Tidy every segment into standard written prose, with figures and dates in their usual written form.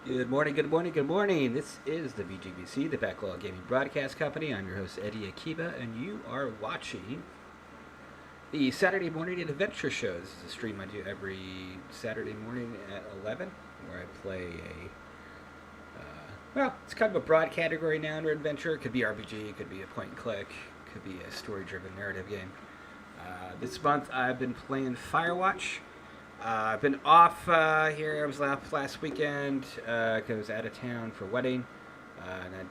Good morning, good morning, good morning. This is the BGBC, the Backlog Gaming Broadcast Company. I'm your host, Eddie Akiba, and you are watching the Saturday Morning Adventure Show. This is a stream I do every Saturday morning at 11, where I play it's kind of a broad category now under adventure. It could be RPG, it could be a point and click, it could be a story driven narrative game. This month I've been playing Firewatch. I've been off here. I was off last weekend because I was out of town for a wedding, and I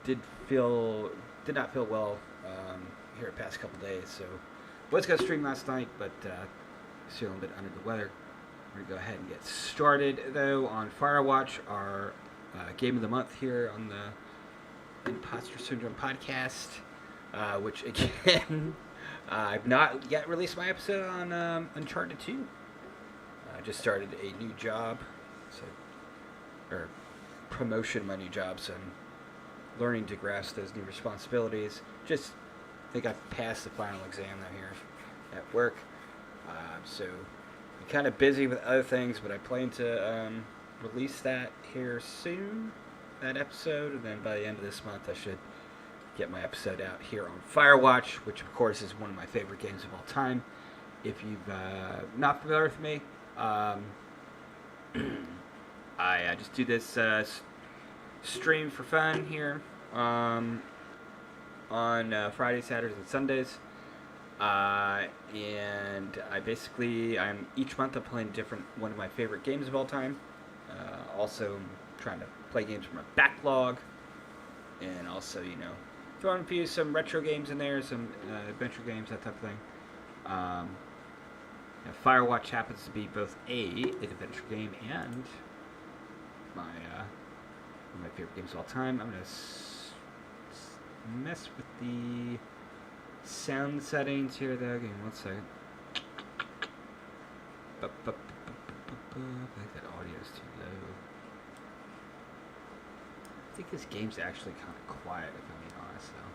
did did not feel well here the past couple days. So was gonna stream last night, but feeling a bit under the weather. We're gonna go ahead and get started though on Firewatch, our game of the month here on the Imposter Syndrome podcast, which again I've not yet released my episode on Uncharted 2. I just started a new job, or promotion of my new job, so I'm learning to grasp those new responsibilities. Just think I've passed the final exam now here at work. So I'm kind of busy with other things, but I plan to release that here soon, that episode, and then by the end of this month I should get my episode out here on Firewatch, which of course is one of my favorite games of all time. If you've not familiar with me, I just do this stream for fun here on Fridays, Saturdays, and Sundays. And I'm each month I'm playing one of my favorite games of all time. Also, I'm trying to play games from a backlog, and also throwing some retro games in there, some adventure games, that type of thing. Now, Firewatch happens to be both an adventure game and one of my favorite games of all time. I'm going to mess with the sound settings here, though. Give me 1 second. I think that audio is too low. I think this game's actually kind of quiet, if I'm being honest, though.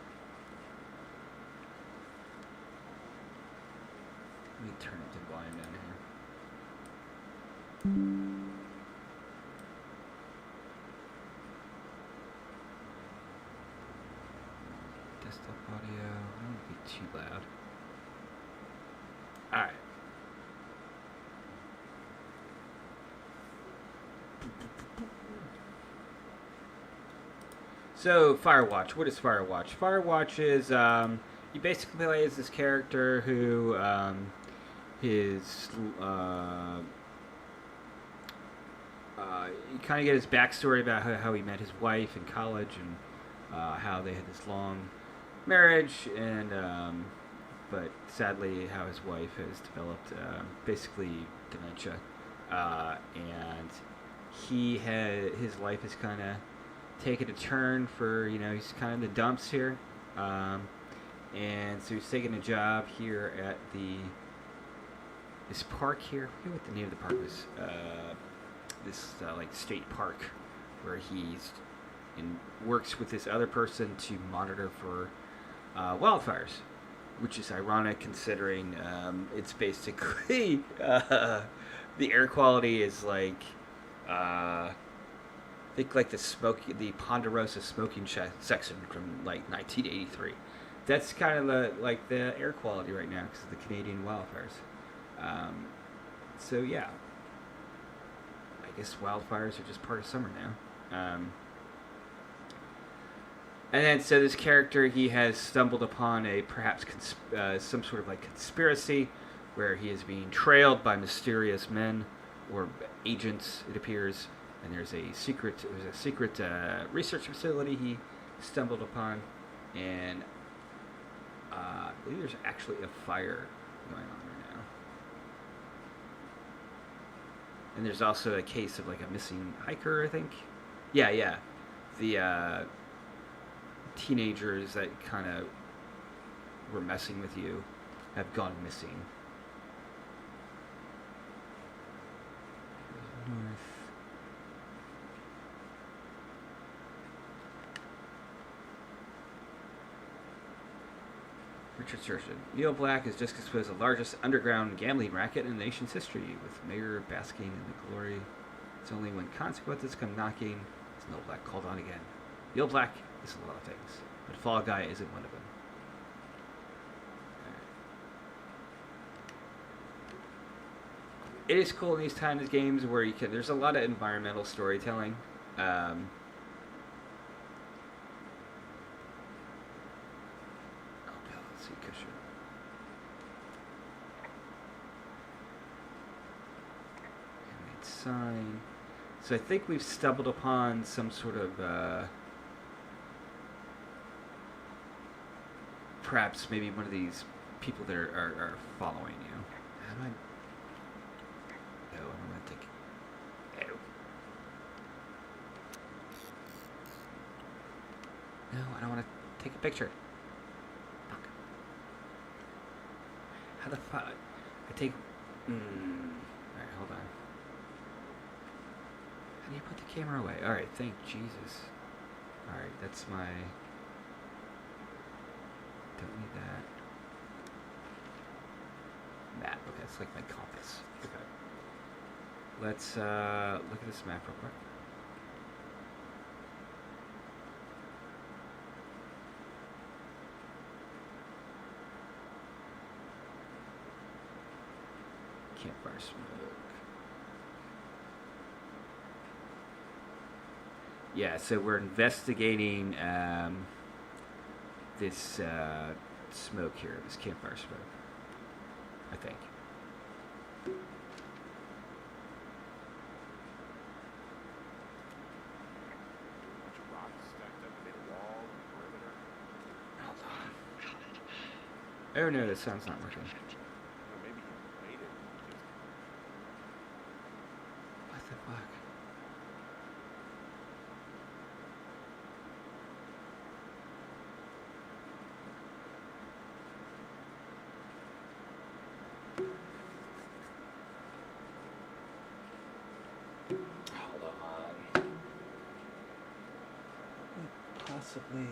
Let me turn it to volume down here. Desktop audio. I don't want to be too loud. Alright. So, Firewatch. What is Firewatch? Firewatch is, you basically play as this character who, you kind of get his backstory about how he met his wife in college and how they had this long marriage, and but sadly how his wife has developed basically dementia, and his life has kind of taken a turn for he's kind of in the dumps here, and so he's taking a job here at this park here. I forget what the name of the park was. This like state park where he's works with this other person to monitor for wildfires, which is ironic considering it's basically the air quality is like I think like the Ponderosa smoking section from like 1983. That's kind of the air quality right now because of the Canadian wildfires. So yeah, I guess wildfires are just part of summer now. And then so this character, he has stumbled upon a perhaps some sort of like conspiracy where he is being trailed by mysterious men or agents, it appears. And there's a secret research facility he stumbled upon, and I believe there's actually a fire going on right now. And there's also a case of like a missing hiker, I think. Yeah. The teenagers that kind of were messing with you have gone missing. North. Richard Sertion. Neil Black has just exposed the largest underground gambling racket in the nation's history, with Mayor basking in the glory It's only when consequences come knocking is an old black called on again. The old black is a lot of things, but Fall Guy isn't one of them. It is cool in these kinds of games where you can. There's a lot of environmental storytelling. Okay, let's see, cushion. Handmade sign. So I think we've stumbled upon some sort of perhaps maybe one of these people that are following you. How do I? No, I'm gonna take it. No, I don't want to take a picture. Fuck. How the fuck? I take. Alright, hold on. How do you put the camera away? Alright, thank Jesus. Alright, that's my. Don't need that. Map. Okay, it's like my compass. Okay. Let's look at this map real quick. Campfire smoke. Yeah, so we're investigating this smoke here, this campfire smoke, I think. Oh no, the sound's not working. Maybe he made it. What the fuck? Hold on. Possibly.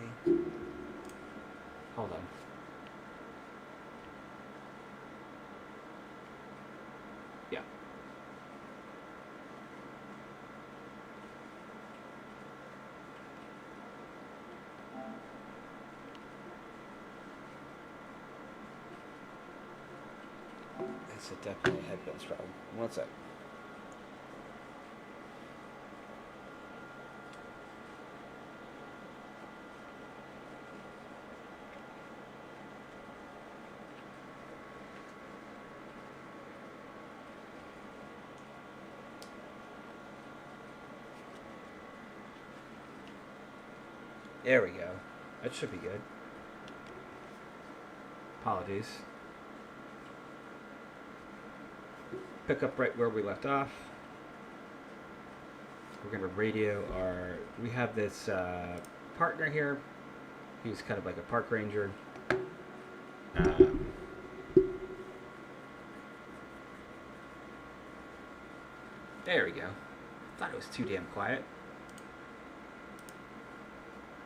Hold on. Yeah. It's definitely a headphones problem. One sec. There we go. That should be good. Apologies. Pick up right where we left off. We're going to radio our... We have this partner here. He's kind of like a park ranger. There we go. Thought it was too damn quiet.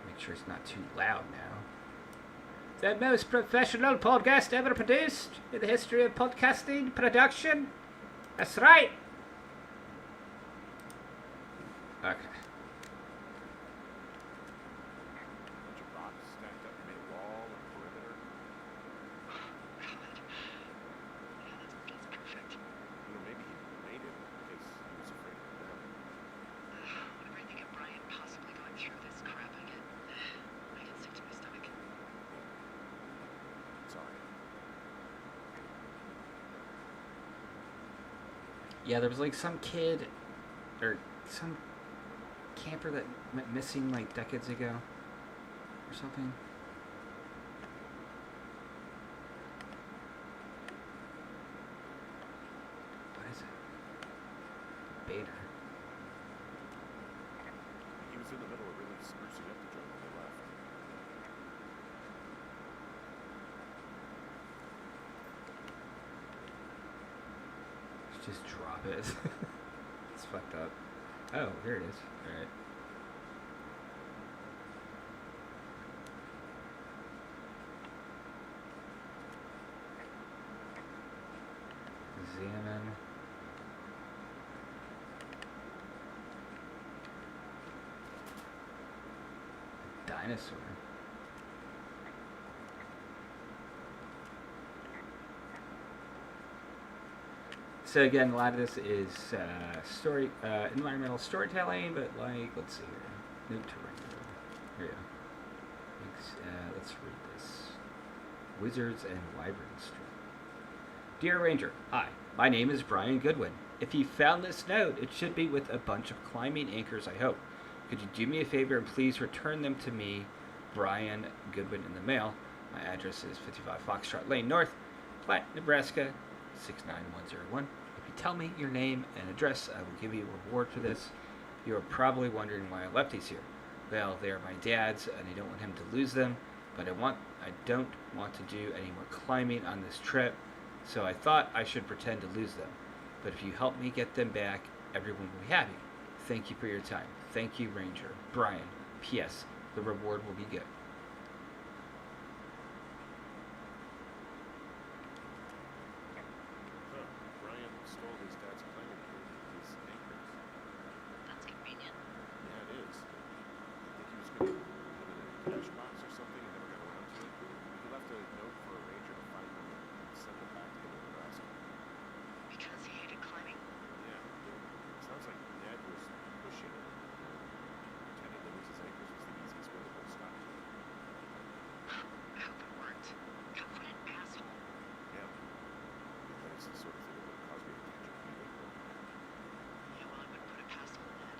Make sure it's not too loud now. The most professional podcast ever produced in the history of podcasting production. That's right. Okay. Bunch of rocks stacked up mid wall and perimeter. Yeah, that's perfect. Maybe he made it because he was afraid of them. Whenever I think of Brian possibly going through this crap, I get sick to my stomach. Sorry. Yeah, there was like some kid or some camper that went missing like decades ago or something. What is it? Bader. He was in the middle of really sprucing up the joint when they left. Just drop it. It's fucked up. Oh, here it is. Alright. Examine. dinosaur. So again, a lot of this is environmental storytelling, but like, let's see here. Note to Ranger. Here we go. Let's read this. Wizards and Wyverns Strip. Dear Ranger, hi. My name is Brian Goodwin. If you found this note, it should be with a bunch of climbing anchors, I hope. Could you do me a favor and please return them to me, Brian Goodwin, in the mail? My address is 55 Foxtrot Lane North, Platte, Nebraska, 69101. If you tell me your name and address, I will give you a reward for this. You are probably wondering why I left these here. Well, they are my dad's, and I don't want him to lose them, but I don't want to do any more climbing on this trip, so I thought I should pretend to lose them. But if you help me get them back, everyone will be happy. Thank you for your time. Thank you, Ranger. Brian. P.S. The reward will be good. Huh. Brian stole his dad's climbing gear, his anchors. That's convenient. Yeah, it is. I think he was going to put it in a cash box or something and never got around to it. He left a note for a ranger to find them and send them back to him in Nebraska. Because he hated climbing. Yeah. Sounds like Ned was pushing him. Pretending to lose his anchors was the easiest way to stop him. I hope it worked. God, what an asshole. Yeah. That is the sort of thing that would cause me to catch a beating. Yeah, well, I wouldn't put it past old Ned.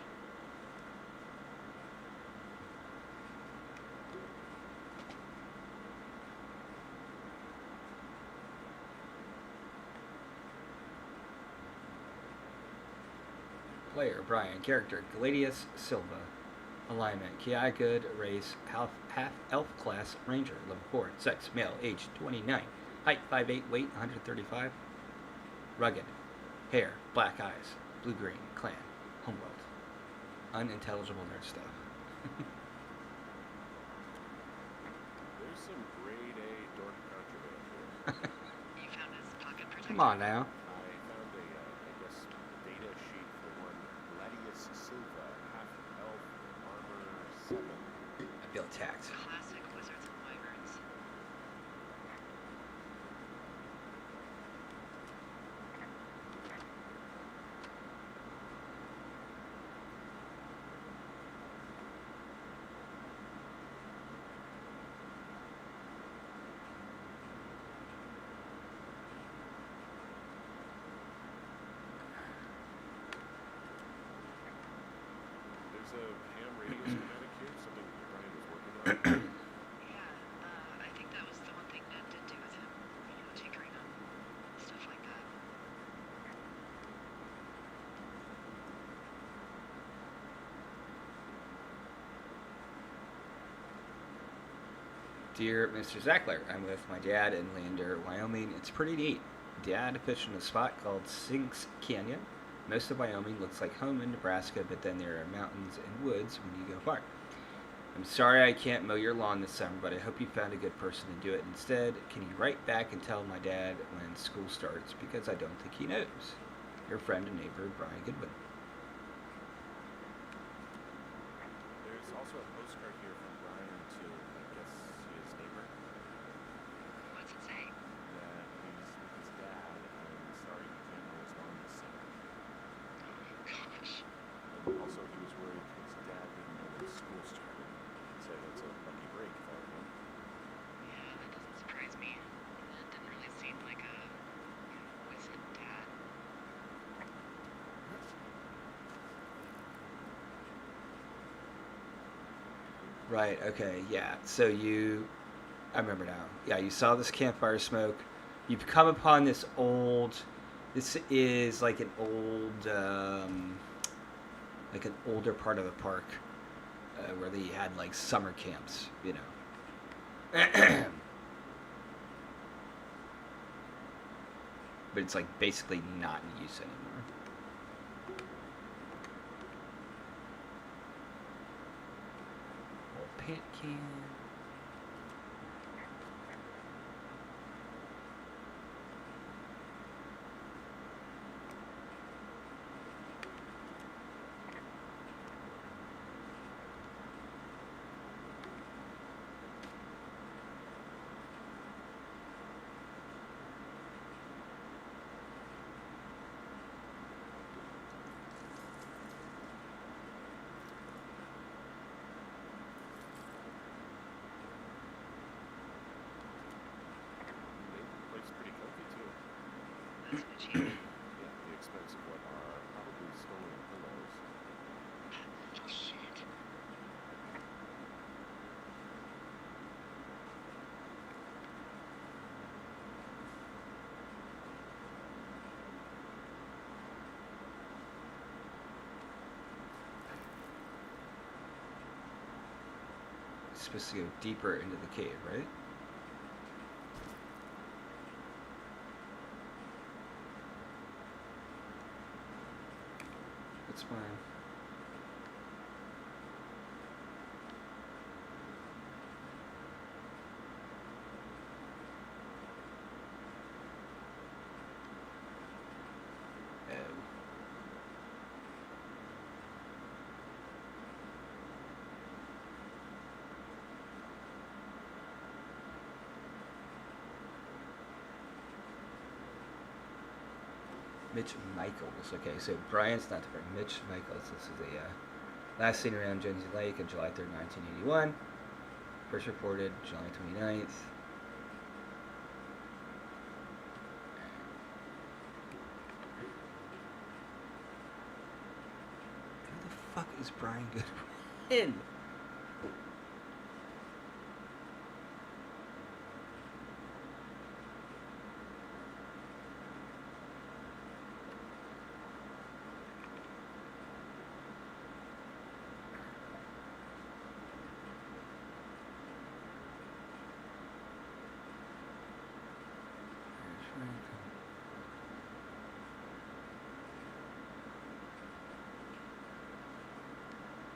Player, Brian. Character, Gladius Silva. Alignment, Ki Good, race, half elf class, ranger, level 4, sex, male, age 29, height 5'8", weight 135, rugged, hair, black eyes, blue-green, clan, homeworld, unintelligible nerd stuff. There's some grade A dork contraband here. You found his pocket protector? Come on now. I found a, I guess, data sheet for one Gladius Silva, half-elf, armor 7. I feel attacked. Classic Wizards and Wyverns. There's a ham radio schematic here, something Brian was working on. Yeah, I think that was the one thing Ned did do with him. You know, tinkering on stuff like that. Dear Mr. Zackler, I'm with my dad in Lander, Wyoming. It's pretty neat. Dad fished in a spot called Sinks Canyon. Most of Wyoming looks like home in Nebraska, but then there are mountains and woods when you go far. I'm sorry I can't mow your lawn this summer, but I hope you found a good person to do it instead. Can you write back and tell my dad when school starts, because I don't think he knows. Your friend and neighbor, Brian Goodwin. There's also a postcard here from Brian to, I guess, his neighbor. What's it say? That he's with his dad and sorry he can't mow his lawn this summer. Gosh. And also he was worried his dad didn't know when school started. He'd say that's a lucky break if I were him. Yeah, that doesn't surprise me. It didn't really seem like a wizard dad. Right, okay, yeah. So I remember now. Yeah, you saw this campfire smoke. You've come upon this is like an older part of the park where they had like summer camps, you know. But it's like basically not in use anymore. Old paint can. That's an achievement. Yeah, at the expense of what are probably stolen pillows. Oh, shit. It's supposed to go deeper into the cave, right? That's fine. Oh. Mitch Michaels. Okay, so Brian's not different. Mitch Michaels. This is a last seen around Jonesy Lake on July 3rd, 1981. First reported July 29th. Who the fuck is Brian Goodwin?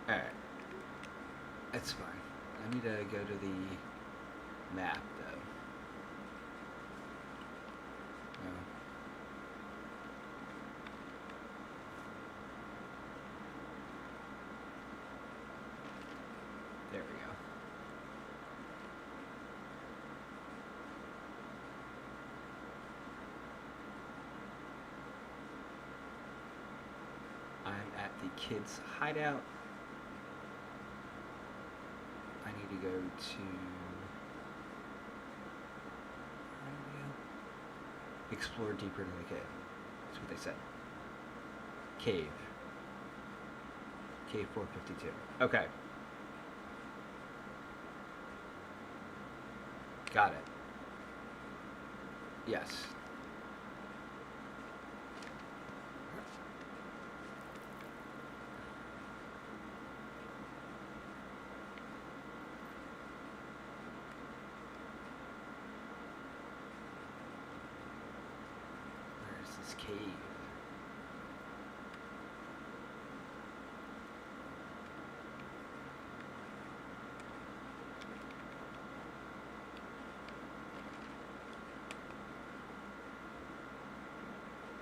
Alright. That's fine. I need to go to the map, though. No. There we go. I'm at the kids' hideout. I need to go to... Where do we go? Explore deeper into the cave. That's what they said. Cave. Cave 452. Okay. Got it. Yes. Where's this cave?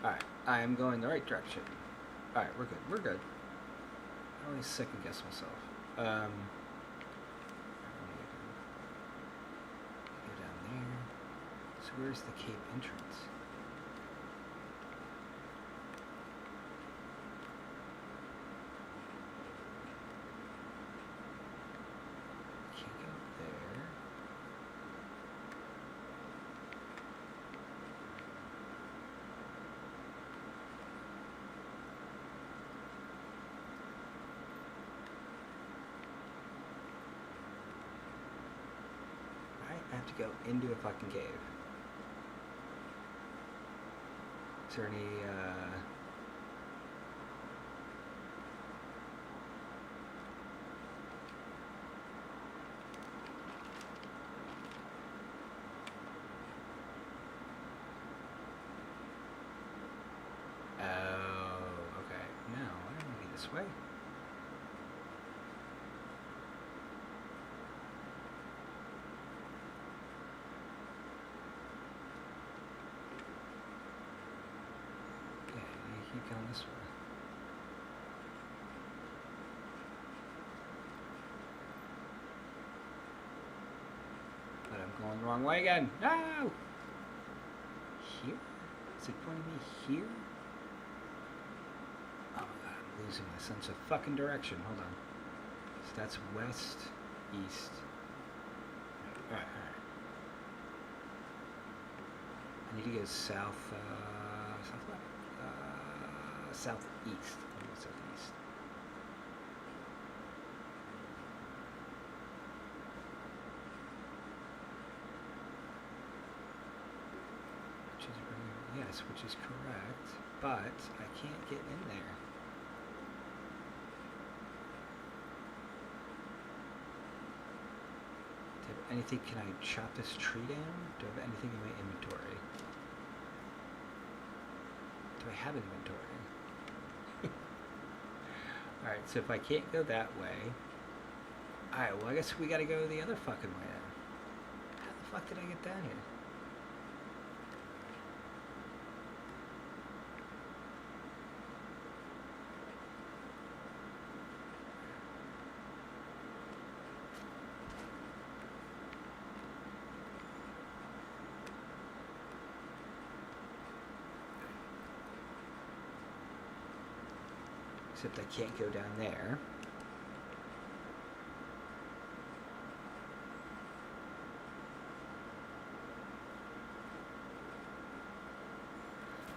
Alright, I am going the right direction. Alright, we're good. We're good. I always second guess myself. Go down there. So where's the cave entrance? Can't go up there. I have to go into a fucking cave. Is there any, Oh, okay. No, I don't want to be this way. Okay, you keep going this way. But I'm going the wrong way again. No! Here? Is it pointing me here? Oh my god, I'm losing my sense of fucking direction. Hold on. So that's west, east. Alright, alright. I need to go south, southeast. Almost southeast. Which is yes, which is correct, but I can't get in there. Do I have anything? Can I chop this tree down? Do I have anything in my inventory? Do I have inventory? Alright, so if I can't go that way... Alright, well I guess we gotta go the other fucking way now. How the fuck did I get down here? Except I can't go down there.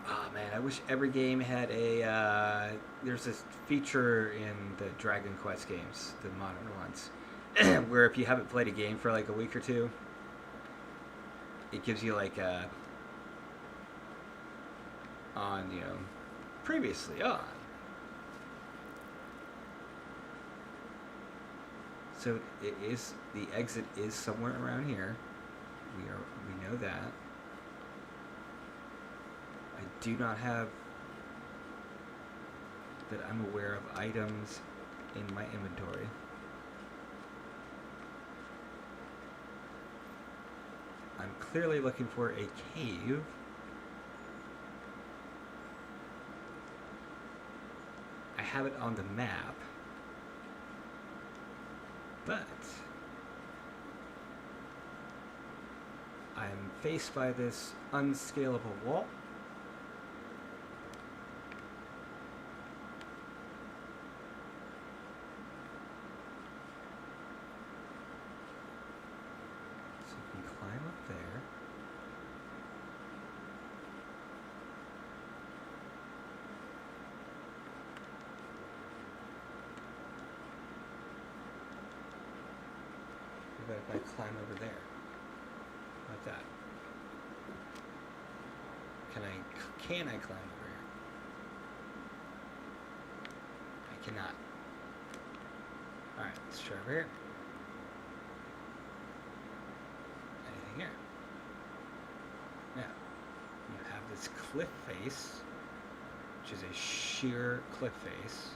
Oh man, I wish every game had a, there's this feature in the Dragon Quest games, the modern ones, where if you haven't played a game for like a week or two, it gives you like a, on, you know, previously on. So it is, the exit is somewhere around here. We know that. I do not have, that I'm aware of, items in my inventory. I'm clearly looking for a cave. I have it on the map. But I'm faced by this unscalable wall. So you can climb up there. But if I climb over there, like that, can I climb over here? I cannot. All right, let's try over here. Anything here? Now, you have this cliff face, which is a sheer cliff face.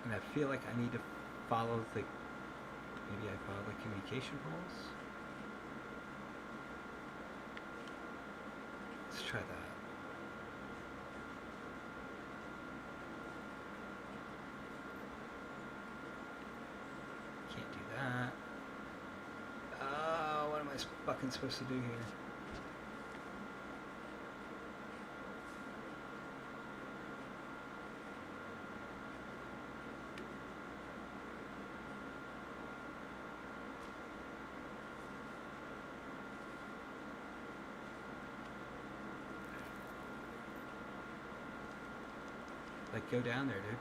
And I feel like I need to follow the, maybe I follow the communication poles? Let's try that. Can't do that. What am I fucking supposed to do here? Like, go down there, dude.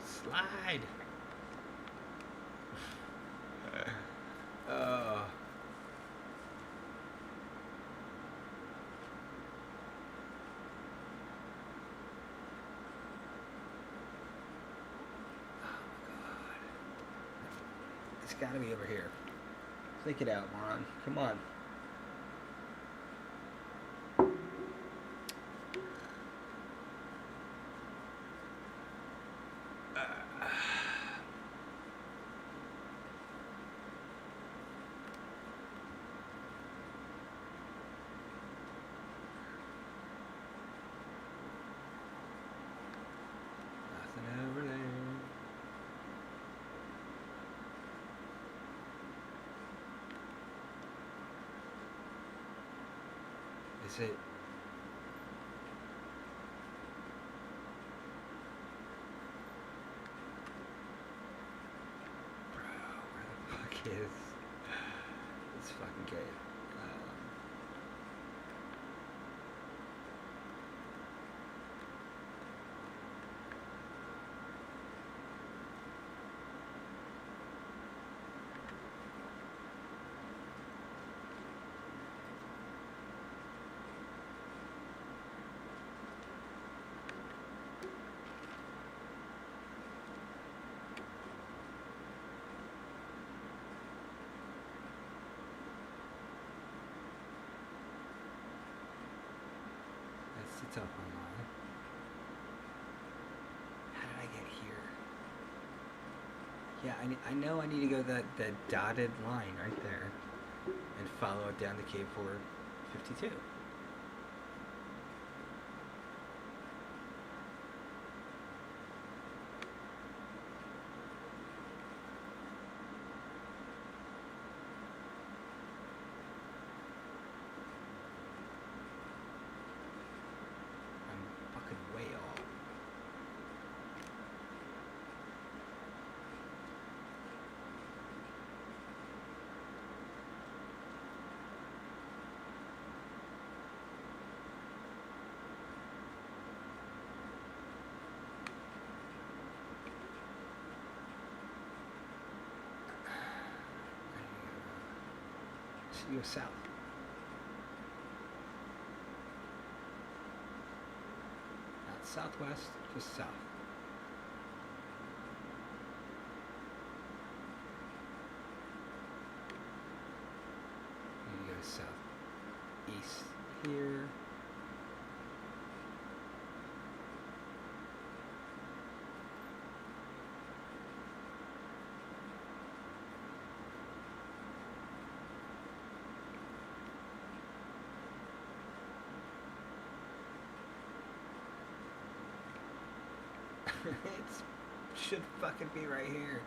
Slide! Oh. It's gotta be over here. Think it out, moron. Come on. Nothing over there. Is it? Yes. It's fucking great. It's up online. How did I get here? Yeah, I know I need to go that dotted line right there and follow it down to cave 452. I'm fucking way off. So you go south. Not southwest, just south. You go southeast here. It should fucking be right here.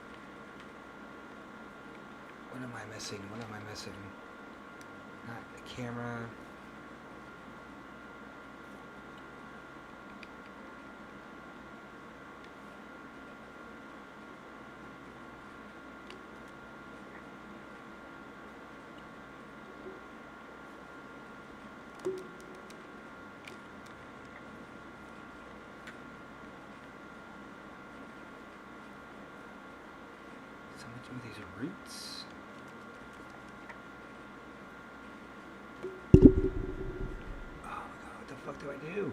What am I missing? What am I missing? Not the camera. So much of these roots. Oh my god, what the fuck do I do?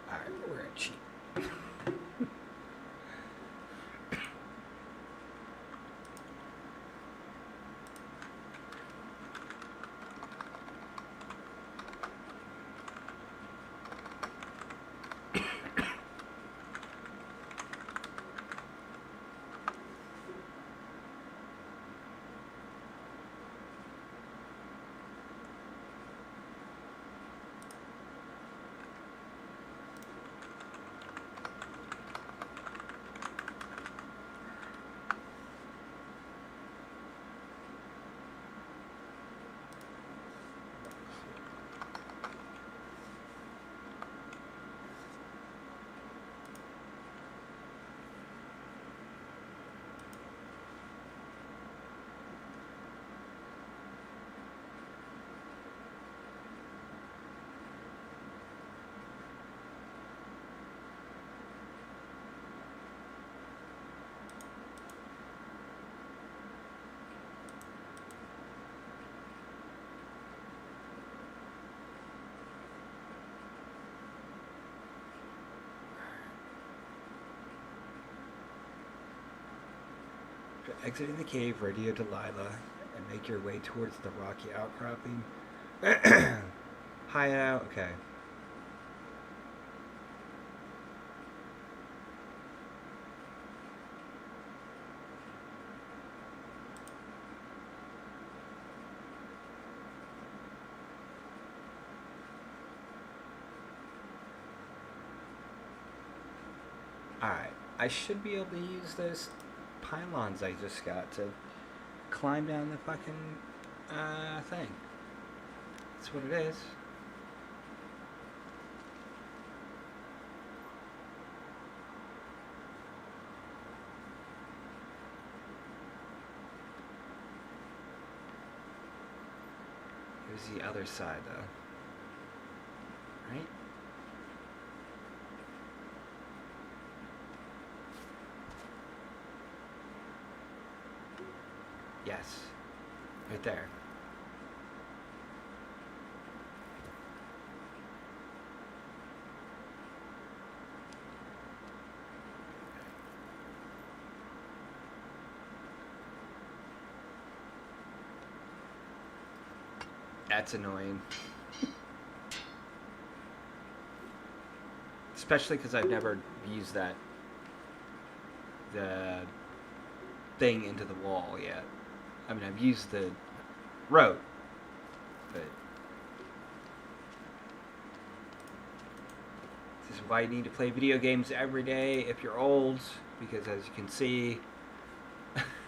Alright, we're at cheat. Exiting the cave, radio Delilah, and make your way towards the rocky outcropping. Hideout, okay. Alright, I should be able to use those pylons I just got to climb down the fucking thing. That's what it is. Where's the other side, though? Right? Yes. Right there. That's annoying. Especially because I've never used the thing into the wall yet. I mean, I've used the rope, but this is why you need to play video games every day if you're old, because as you can see,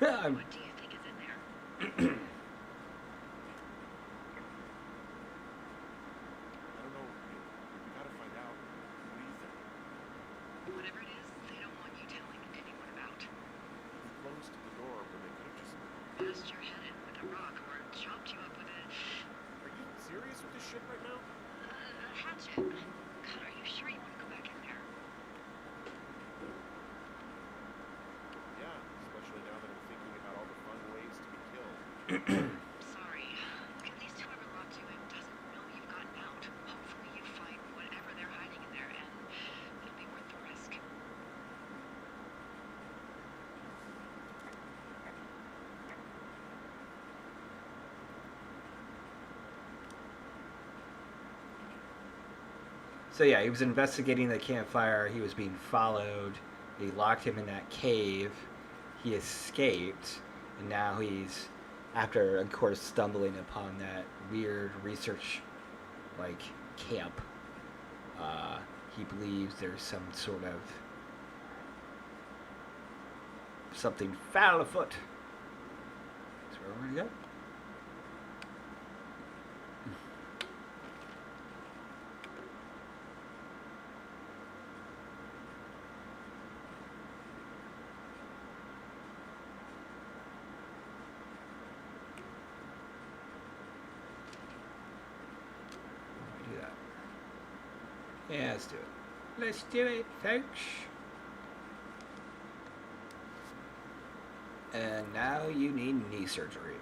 I'm... What do you think is in there? I don't know. We gotta find out. What do you think? Whatever it is, they don't want you telling anyone about. We closed the door, but they could have just... Bashed your head in with a rock or chopped you up with a Are you serious with this shit right now? hatchet. God, are you sure you want to go back in there? Yeah, especially now that I'm thinking about all the fun ways to be killed. Sorry. At least whoever locked you in doesn't know you've gotten out. Hopefully you find whatever they're hiding in there and it'll be worth the risk. So yeah, he was investigating the campfire. He was being followed. They locked him in that cave. He escaped, and now he's, after of course stumbling upon that weird research, like camp. He believes there's some sort of something foul afoot. That's where we're gonna go. Do that. Yeah, let's do it. Let's do it, folks. And now you need knee surgery.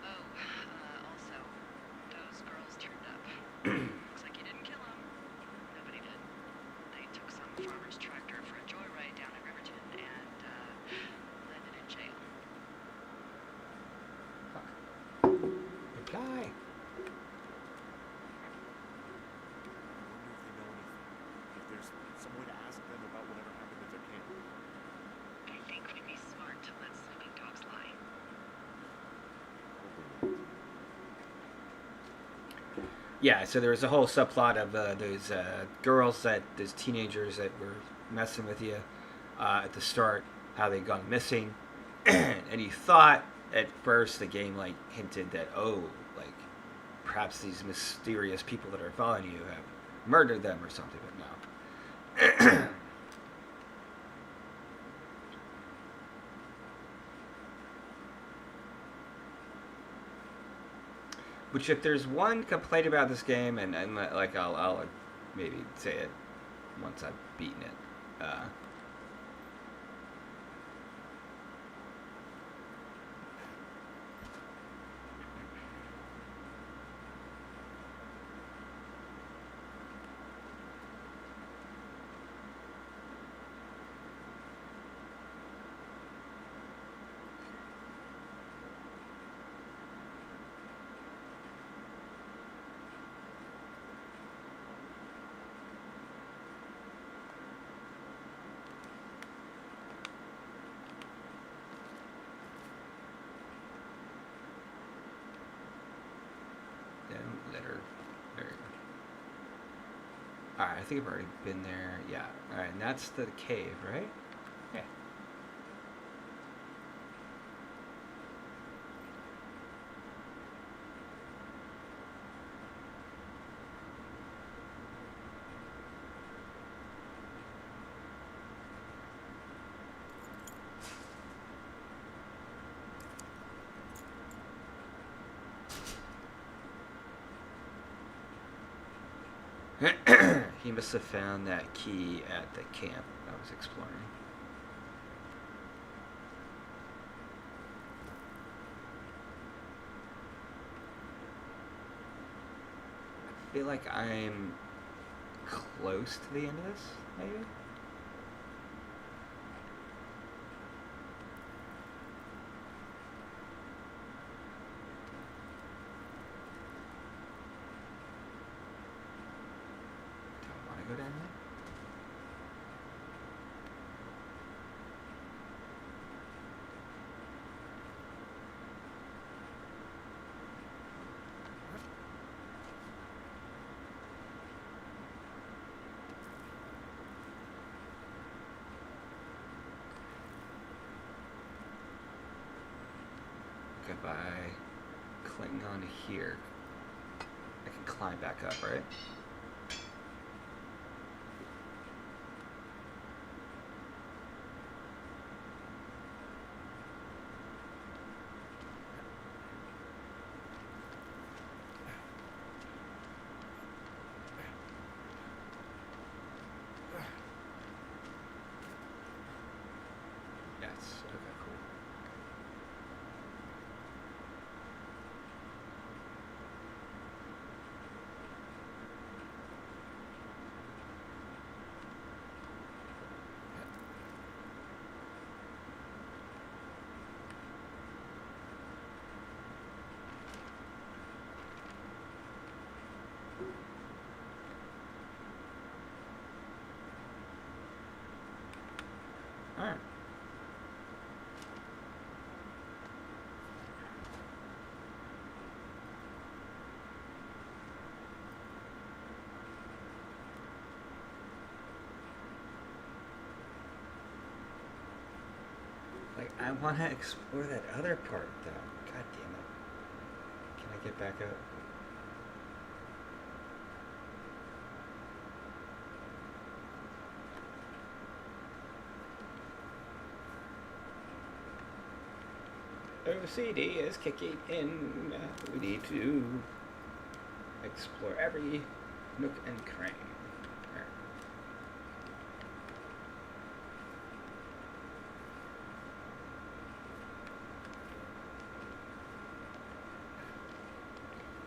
Oh, also, those girls turned up. Looks like you didn't kill them. Nobody did. They took some farmer's tractor for a joyride down in Riverton and landed in jail. Reply. I wonder if they know anything. If there's some way to ask them about whatever happened at their camp. I think we'd be smart to let sleeping dogs lie. Yeah, so there was a whole subplot of those girls, those teenagers that were messing with you at the start, how they'd gone missing, and you thought at first the game like hinted that like perhaps these mysterious people that are following you have murdered them or something, but no. Which, if there's one complaint about this game, and like I'll maybe say it once I've beaten it. Don't let her. There you go. Alright, I think I've already been there. Yeah. Alright, and that's the cave, right? Yeah. He must have found that key at the camp I was exploring. I feel like I'm close to the end of this, maybe? Do I want to go down there? If I cling on here, I can climb back up, right? Yes, okay, cool. Alright. Like, I want to explore that other part, though. God damn it. Can I get back up? OCD is kicking in. We need to explore every nook and cranny. Alright.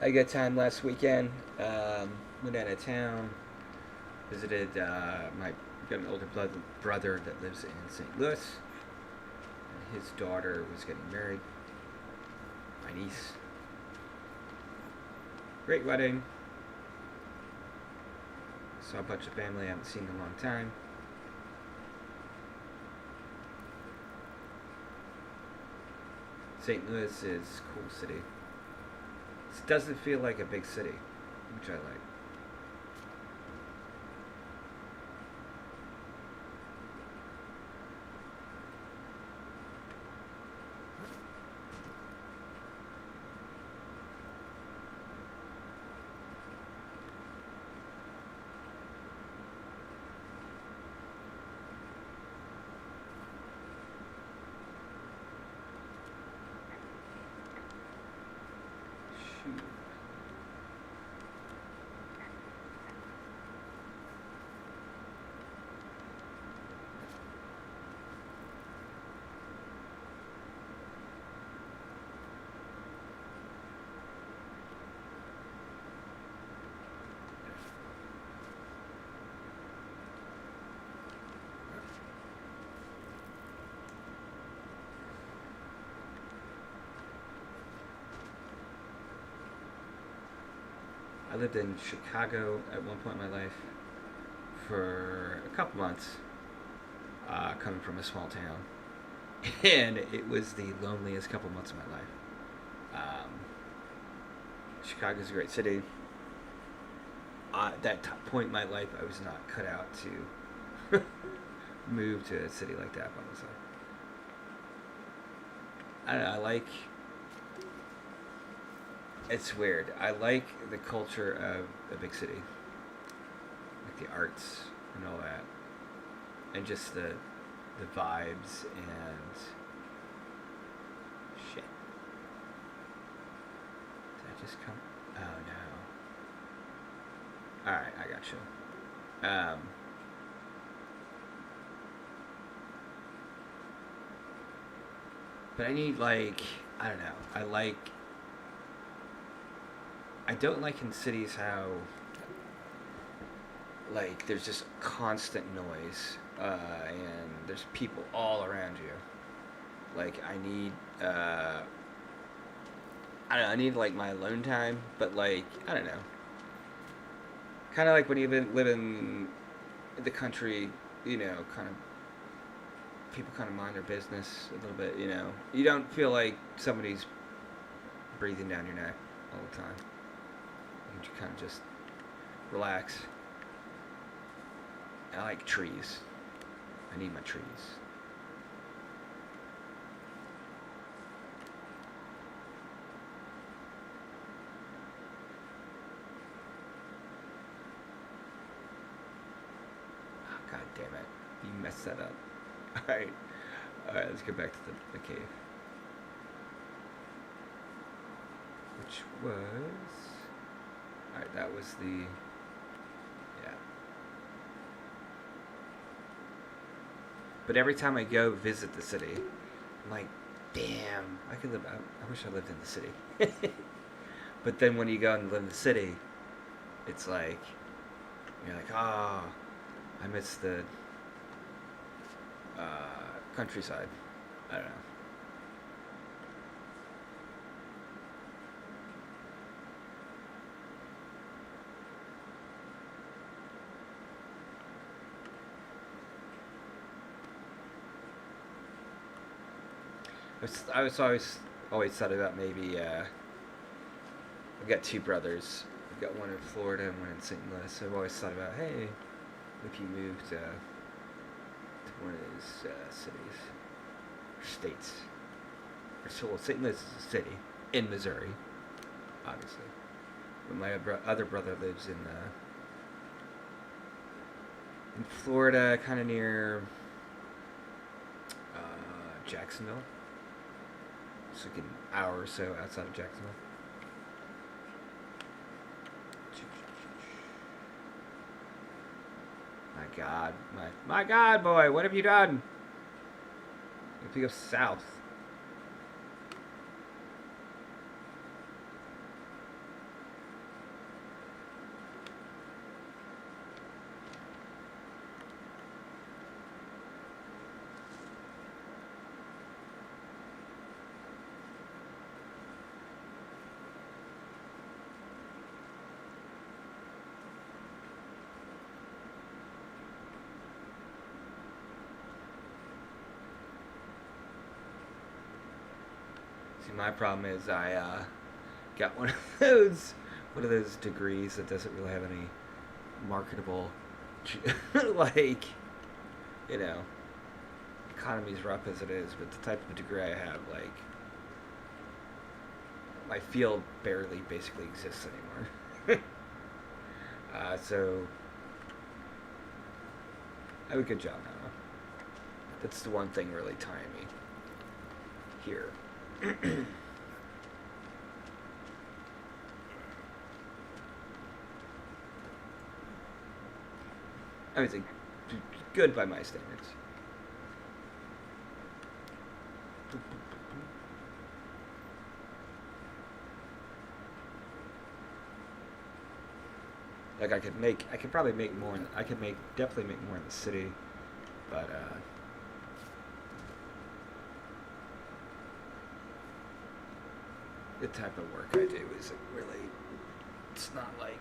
I had a good time last weekend. Went out of town. Visited got an older brother that lives in St. Louis. His daughter was getting married. My niece. Great wedding. Saw a bunch of family I haven't seen in a long time. St. Louis is a cool city. It doesn't feel like a big city, which I like. Shoot. I lived in Chicago at one point in my life for a couple months, coming from a small town. And it was the loneliest couple months of my life. Chicago's a great city. At that point in my life, I was not cut out to move to a city like that by myself. I don't know, it's weird. I like the culture of a big city. Like the arts and all that. And just the vibes and shit. Did I just come? Oh no. All right, I got you. But I need like I don't know. I don't like in cities how like there's just constant noise and there's people all around you. Like I need I don't know. I need like my alone time, but like I don't know. Kind of like when you live in the country, you know, kind of people kind of mind their business a little bit. You know, you don't feel like somebody's breathing down your neck all the time. You kind of just relax. I like trees. I need my trees. Oh, God damn it. You messed that up. Alright. Alright, let's get back to the cave. Which was... Alright, that was the... Yeah. But every time I go visit the city, I'm like, damn, I could live... I wish I lived in the city. But then when you go and live in the city, it's like... You're like, oh, I miss the... countryside. I don't know. I was always thought about maybe I've got two brothers. I've got one in Florida and one in St. Louis. So I've always thought about, hey, if you moved to one of those cities or states. So well, St. Louis is a city in Missouri, obviously. But my other brother lives in Florida, kind of near Jacksonville. It's like an hour or so outside of Jacksonville. My God, boy, what have you done? You have to go south. See, my problem is I got one of those degrees that doesn't really have any marketable, like, you know, economy's rough as it is, but the type of degree I have, like, my field barely basically exists anymore. So I have a good job now. That's the one thing really tying me here. I would say good by my standards. Like I could probably make more. Definitely make more in the city, but the type of work I do isn't really. It's not like.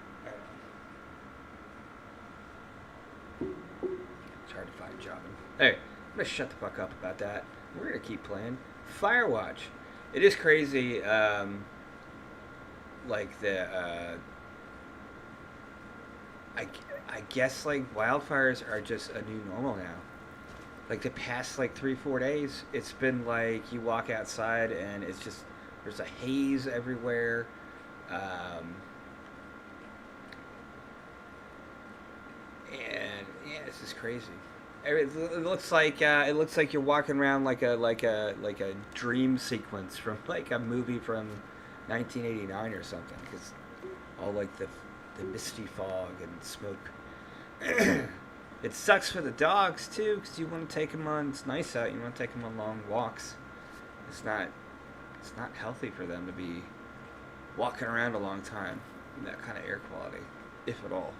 It's hard to find a job. Hey, I'm gonna shut the fuck up about that. We're gonna keep playing Firewatch. It is crazy. Like the. I guess like wildfires are just a new normal now. Like the past like 3-4 days, it's been like you walk outside and it's just there's a haze everywhere. And yeah, this is crazy. It looks like you're walking around like a dream sequence from like a movie from 1989 or something. Because all like the the misty fog and smoke. It sucks for the dogs too, because you want to take them on. It's nice out. You want to take them on long walks. It's not healthy for them to be walking around a long time in that kind of air quality, if at all.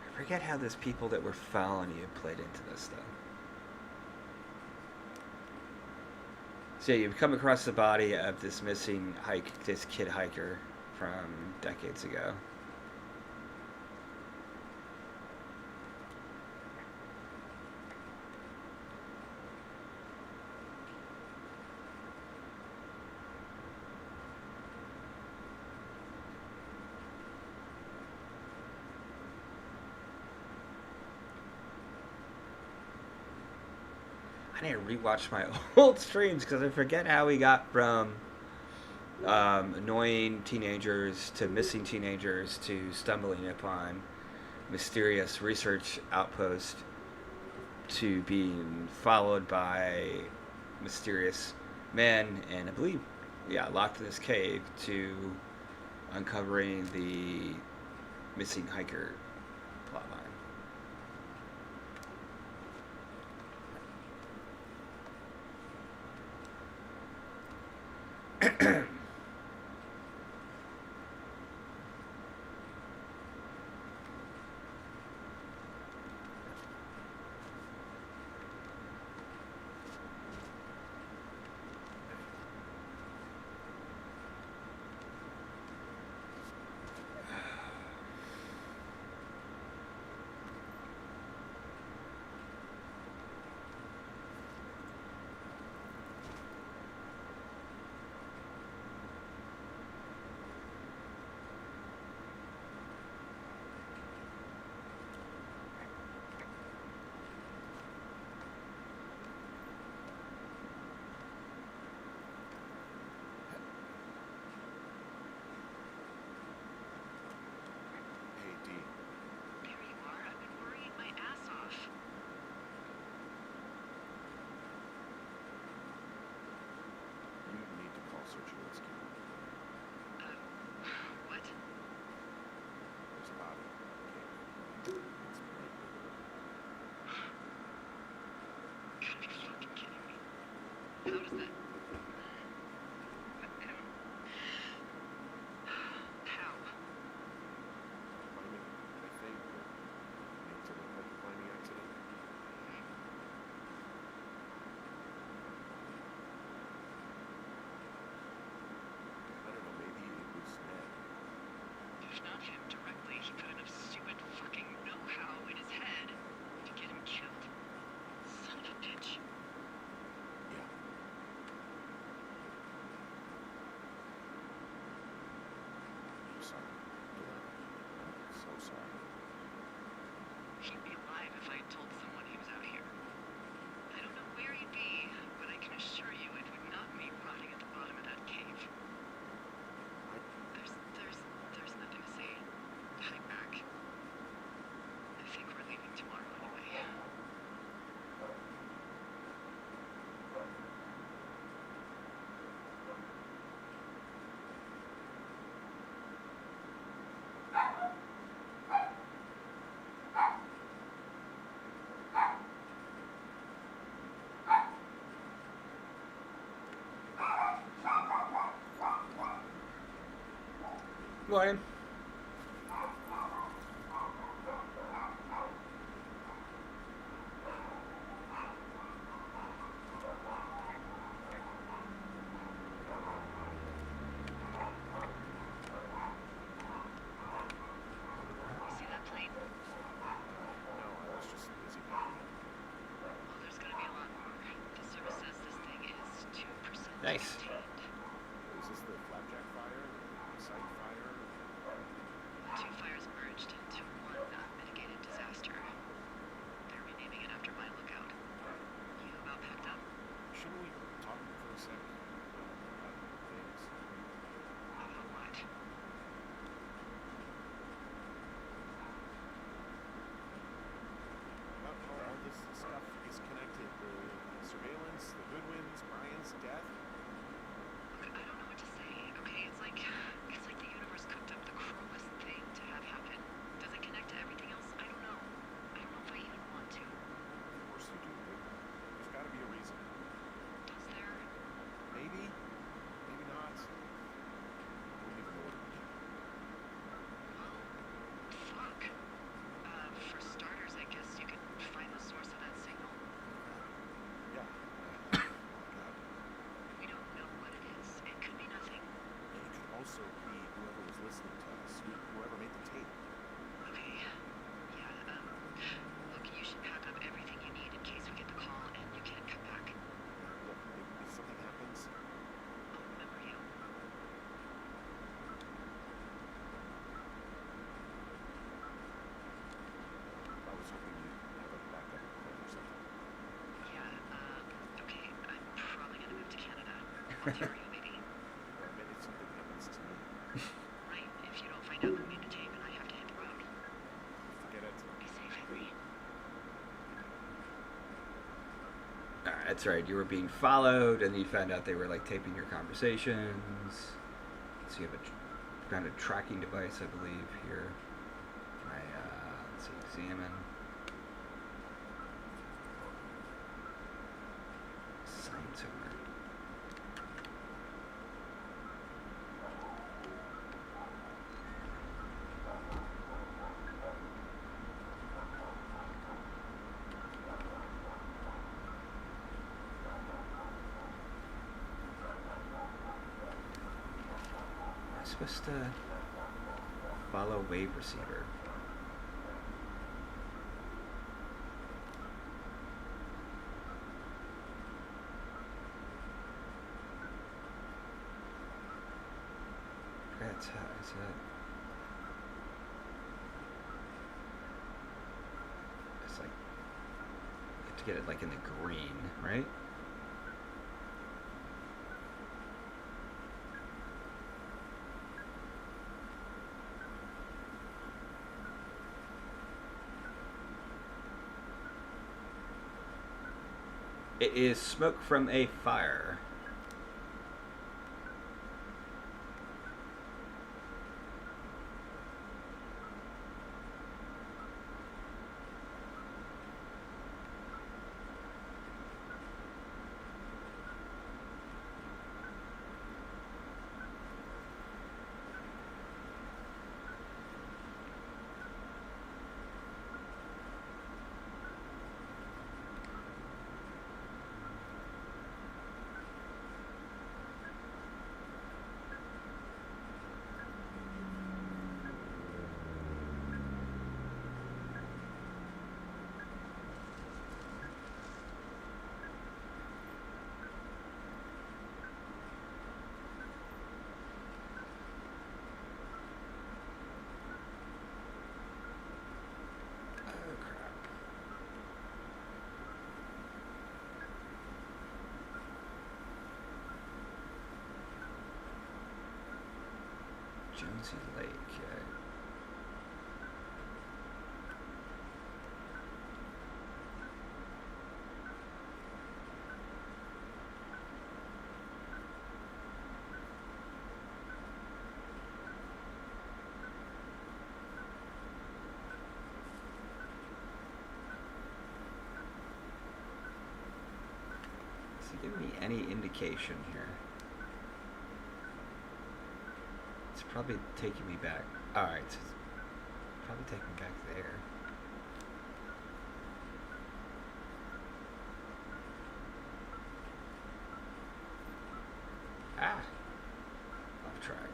I forget how those people that were following you played into this though. So you've come across the body of this this kid hiker from decades ago. I need to rewatch my old streams because I forget how we got from annoying teenagers to missing teenagers to stumbling upon mysterious research outpost to being followed by mysterious men and I believe, locked in this cave to uncovering the missing hiker plotline. How does that? How? Climbing, I think, made to look like a climbing accident. I don't know, maybe it was Ned. If not him directly, he put enough stupid fucking know-how in his head to get him killed. Son of a bitch. Yeah. I'm sorry. I'm so sorry. He'd be alive if I had told someone he was out here. I don't know where he'd be, but I can assure you it would not be rotting at the bottom of that cave. There's nothing to say. Hike back. I think we're leaving tomorrow anyway. Morning. See that plane? No, I was just busy packing up. Well, there's gonna be a lot more. The service says this thing is 2% Nice. contained. Is this the flapjack fire? The site fire? What's your hurry, baby? Or maybe something happens to me. Right? If you don't find out who made the tape and I have to hit the road. Forget it. Be safe, Henry. That's right. You were being followed, and you found out they were like taping your conversations. So you have a kind of tracking device, I believe, here. Can I let's see, examine. Sign somewhere. I'm supposed to follow wave receiver. That's how is that? It's like you have to get it like in the green, right? It is smoke from a fire. Jonesy Lake. Does it give me any indication here? It's probably taking me back. Alright, so it's probably taking me back there. Ah! Off track.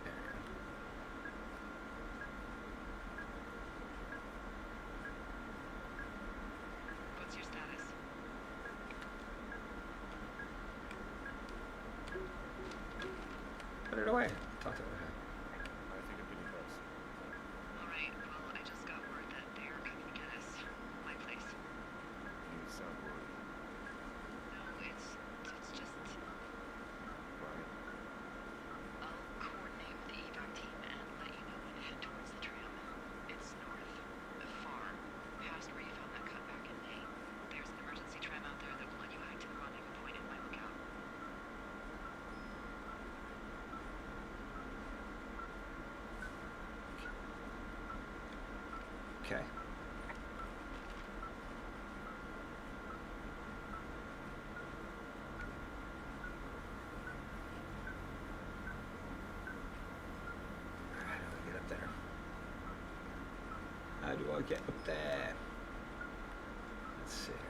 There we go. What's your status? Put it away. Talk to it. I think I'm getting close. Alright, well, I just got word that they're coming to get us. My place. You sound worried. No, it's just... Right? I'll coordinate with the evac team and let you know when to head towards the tram. It's north. Far. Past where you found that cut back in May. There's an emergency tram out there that will let you hike to the rendezvous point in my lookout. Okay. How do I get up there? How do I get up there? Let's see here.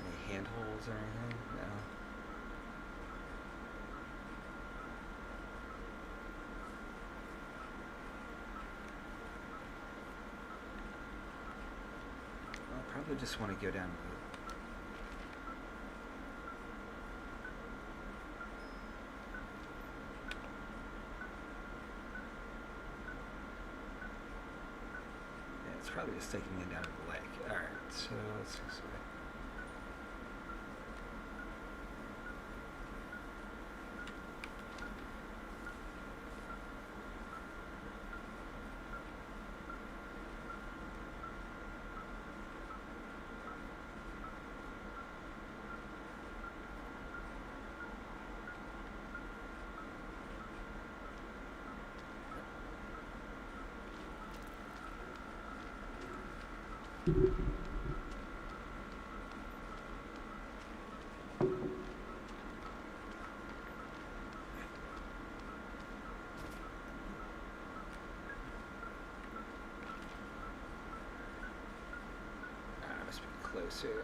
Any handholds or anything? No. I'll probably just want to go down to the probably just taking me down to the lake. Alright, so let's see this way. Must be closer.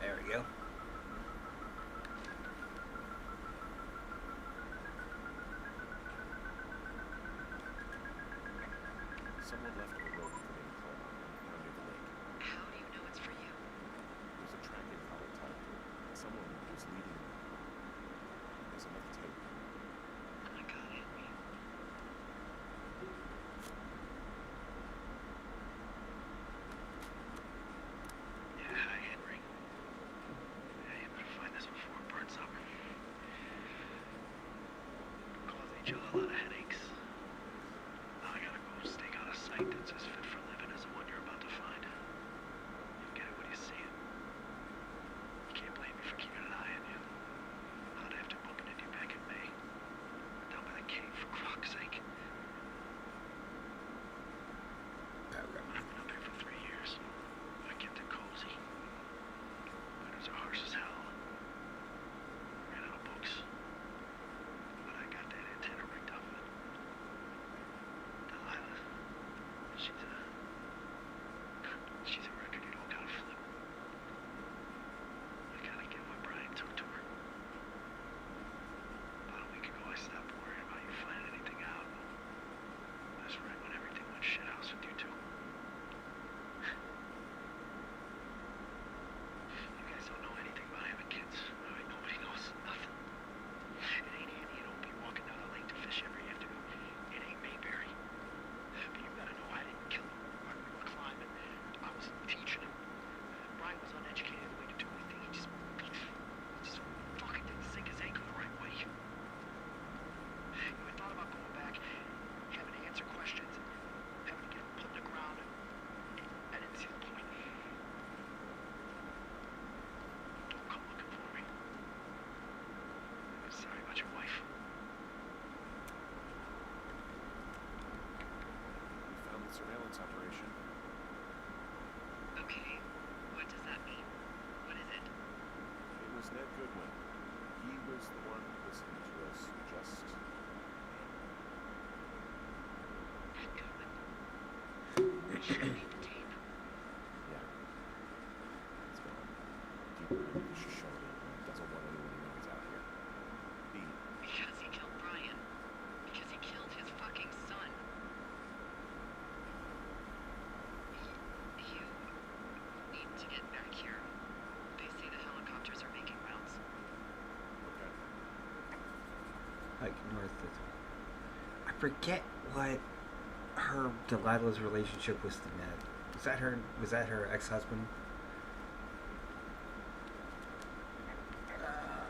There we go. Someone left a rope for me to climb on down near the lake. How do you know it's for you? There's a tracking collar tied to it, and someone was leading me. There's another tape. Oh my God, Henry. Yeah, hi, Henry. Hey, I'm gonna find this before it burns up. Cause each other a lot of headaches. Now I gotta go stake out a site that's as fit for living as the one you're about to find. You'll get it when you see it. You can't blame me for keeping an eye on you. I'd have to bump into you back in May. Down by the cave, for croc's sake. I've been up here for 3 years. I kept it cozy. Winters are harsh as hell. Ran out of books. But I got that antenna rigged up. Delilah. She's a record you don't gotta flip. I gotta get what Brian took to her. About a week ago I stopped worrying about you finding anything out. That's right when everything went shithouse with you two. You guys don't know anything about having kids. Alright, nobody knows nothing. It ain't Andy and Opie walking down the lake to fish every afternoon. It ain't Mayberry. But you gotta know I didn't kill him while we were climbing. I was teaching him. Brian was uneducated the way to do anything. He just fucking didn't sink his ankle the right way. I thought about going back, having to answer questions, having to get him put in the ground. I didn't see the point. Don't come looking for me. I'm sorry about your wife. We found the surveillance operation. Okay, what does that mean? What is it? It was Ned Goodwin. He was the one listening to us just... Ned Goodwin. Should I need the tape? Yeah. It's gone deeper into the Shoshone and doesn't want anyone to know he's out here. Because he killed Brian. Because he killed his fucking son. You need to get back here. They say the helicopters are making rounds. Okay. Like north of... I forget what her Delilah's relationship was to Ned. Was that her ex-husband?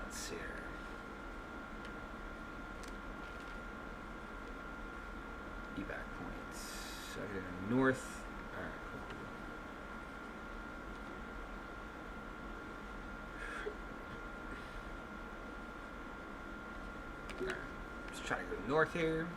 Let's see here. Evac points. So I go north. Alright, cool. Alright, let's try to go north here.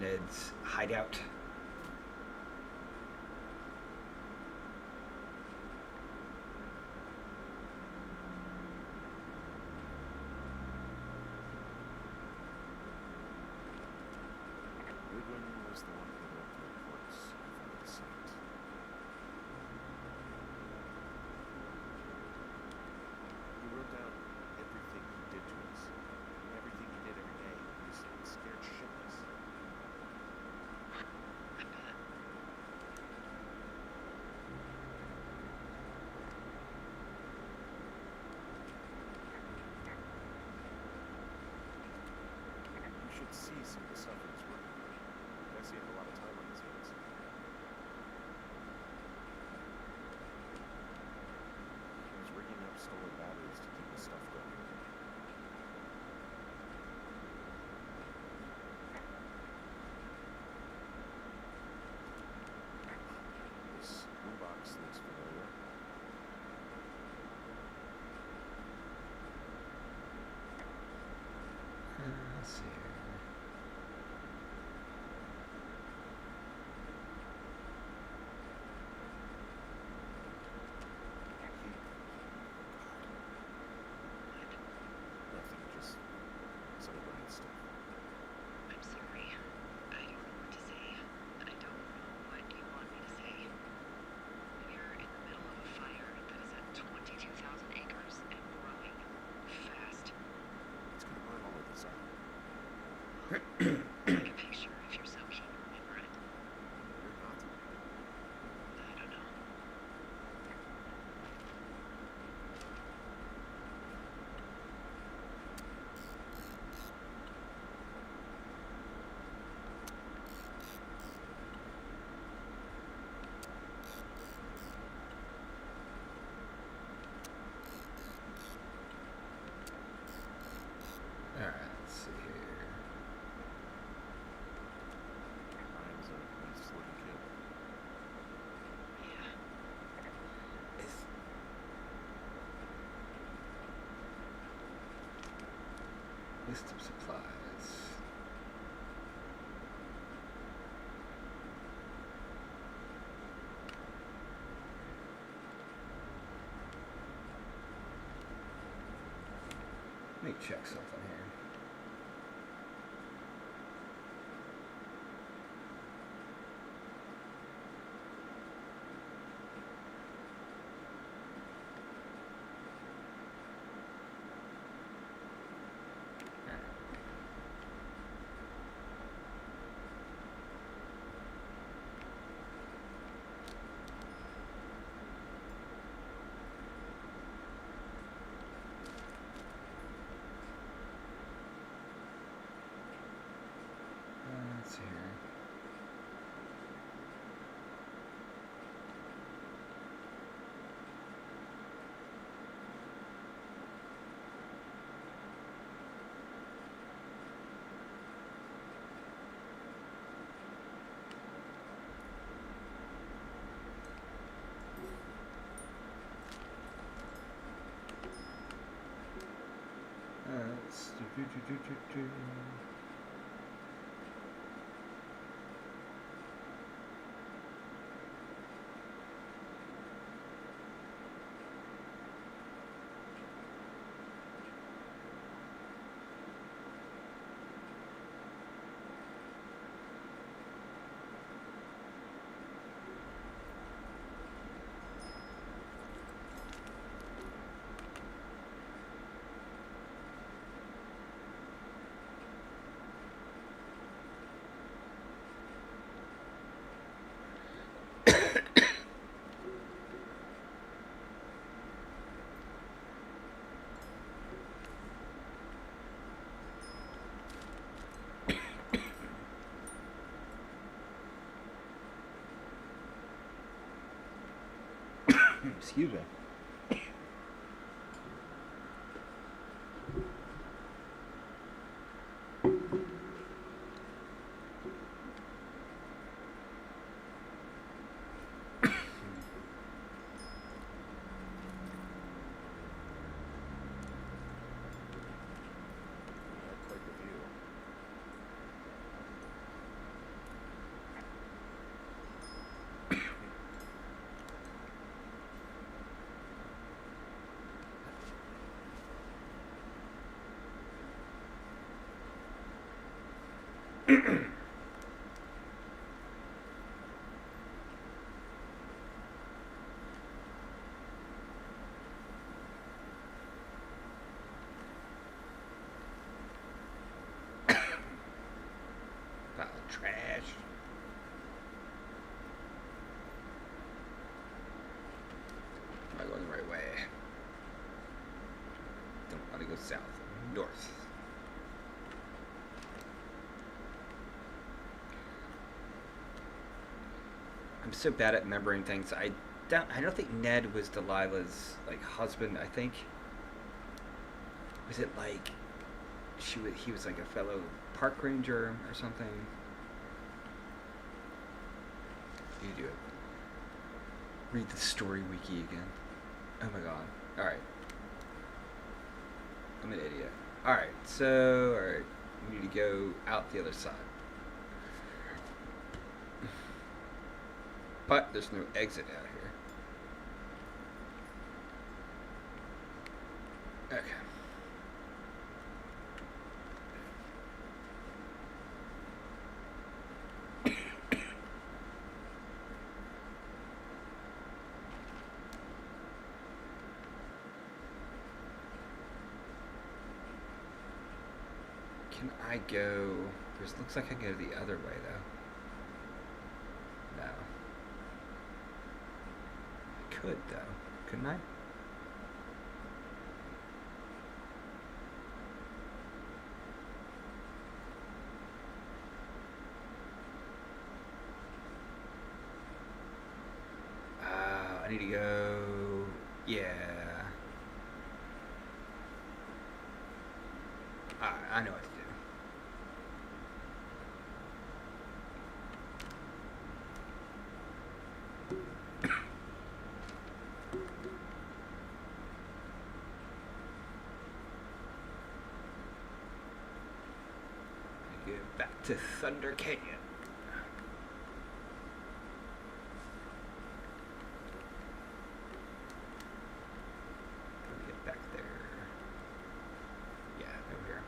Ned's hideout. Goodwin was the one who wrote the reports from the site. He wrote down everything he did to us, everything he did every day. He was scared shitless. I bet. You should see some of the stuff he was working on. I guess he had a lot of time on his hands. He was rigging up stolen batteries to keep his stuff going. This boombox looks familiar. Let's see here. Nothing, just some of Brian's stuff. I'm sorry. I don't know what to say. I don't know what you want me to say. We're in the middle of a fire that is at 22,000 acres and growing fast. It's gonna burn all of this up. Take a picture if you're so keen, remember it? You're not. I don't know. All right, let's see here. Brian's a nice looking kid. Yeah. Is list of supplies. Let me check something here. Let's see here. Let's do. Excuse me. We had quite the view. Pile of trash. Am I going the right way? Don't want to go south. North. I'm so bad at remembering things. I don't think Ned was Delilah's like husband. I think was it like he was like a fellow park ranger or something. You do it. Read the story wiki again. Oh my god. Alright. I'm an idiot. Alright, we need to go out the other side. But there's no exit out here. Okay. Can I go? Looks like I can go the other way though. No. I could though, couldn't I? I need to go. Yeah. I know what to do. Get back to Thunder Canyon. Get back there. Yeah, over here.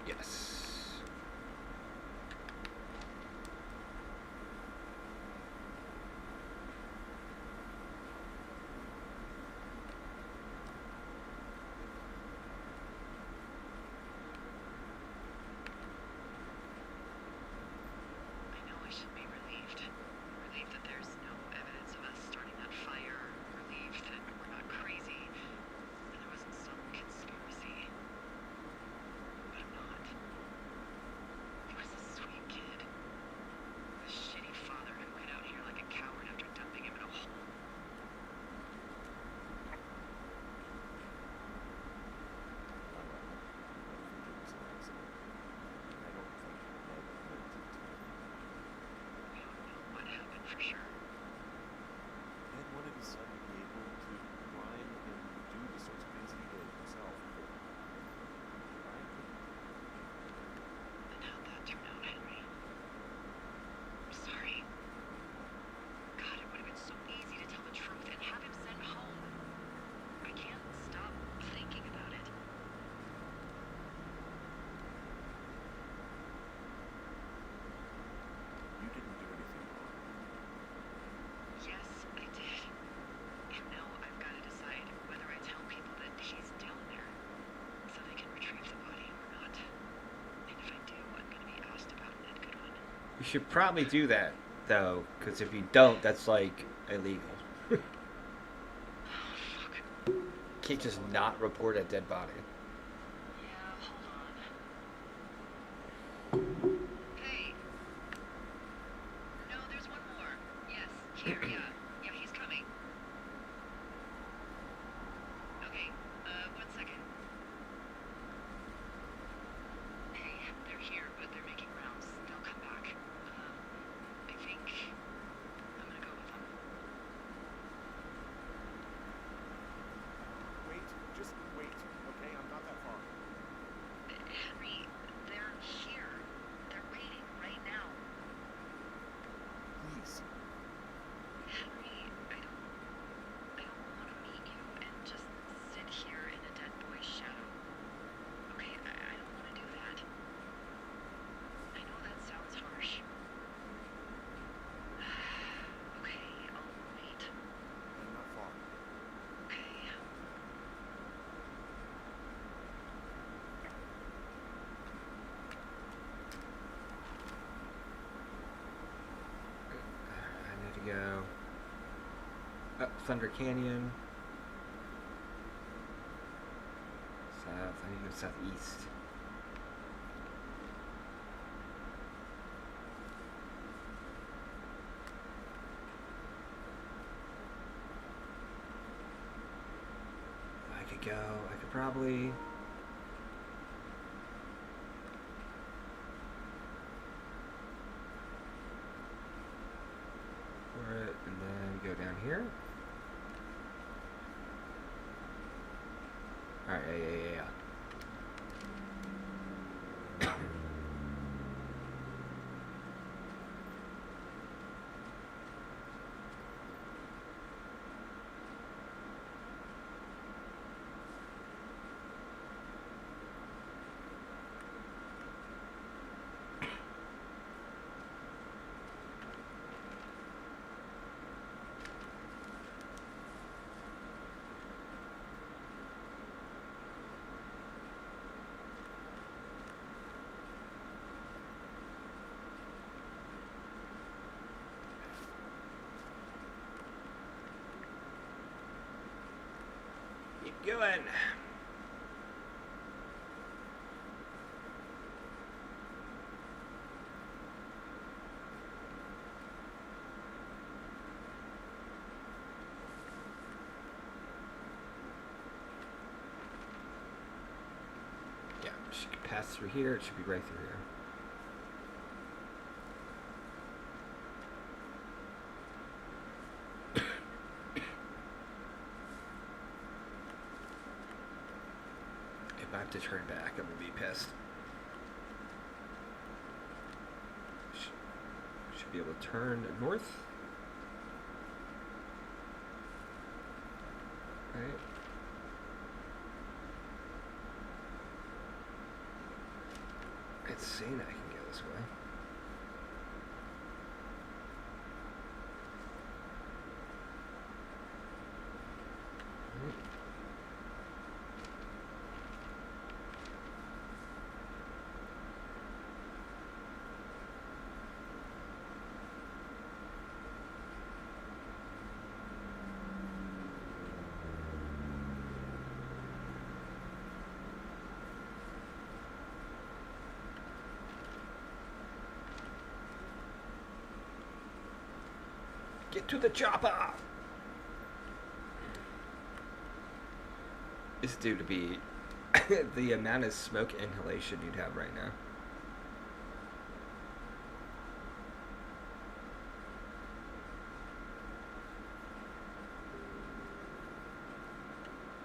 Yes. I know I should be relieved. Relieved that there's no evidence of us starting that fire. Relieved that we're not crazy. And there wasn't some conspiracy. But I'm not. He was a sweet kid. A shitty father who hid out here like a coward after dumping him in a hole. We don't know what happened for sure. Ed wanted his son to be able to climb and do the sorts of things he did himself. Right? And how'd that turn out, Henry? I'm sorry. God, it would have been so easy to tell the truth and have him sent home. I can't stop thinking about it. You didn't do anything wrong. Yes, I did. And now I've got to decide whether I tell people that he's down there so they can retrieve the body or not. And if I do, I'm going to be asked about Ned Goodwin. You should probably do that though, because if you don't, that's like illegal. Oh, fuck. Can't just not report a dead body. Yeah, hold on. Hey. No, there's Thunder Canyon. South. I need to go southeast. If I could go, I could probably. It, and then go down here. Alright, yeah. Keep going. Yeah, she could pass through here. It should be right through here. If I have to turn back, I'm gonna be pissed. Should be able to turn north. Right. It's saying I can go this way. Right. Get to the chopper! It's due to be the amount of smoke inhalation you'd have right now.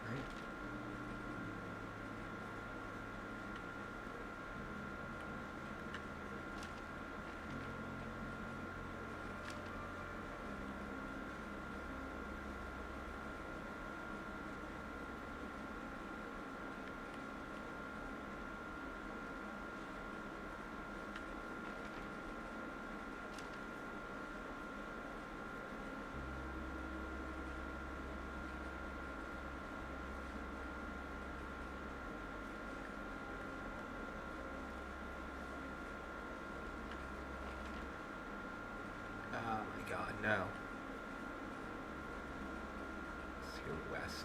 Right. Oh my god, no. Let's go west.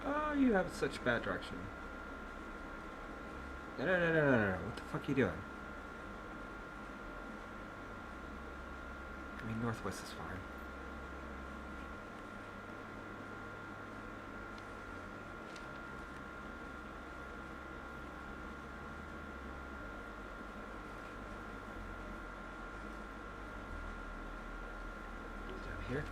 Oh, you have such bad direction. No. What the fuck are you doing? I mean, northwest is fine. Down here.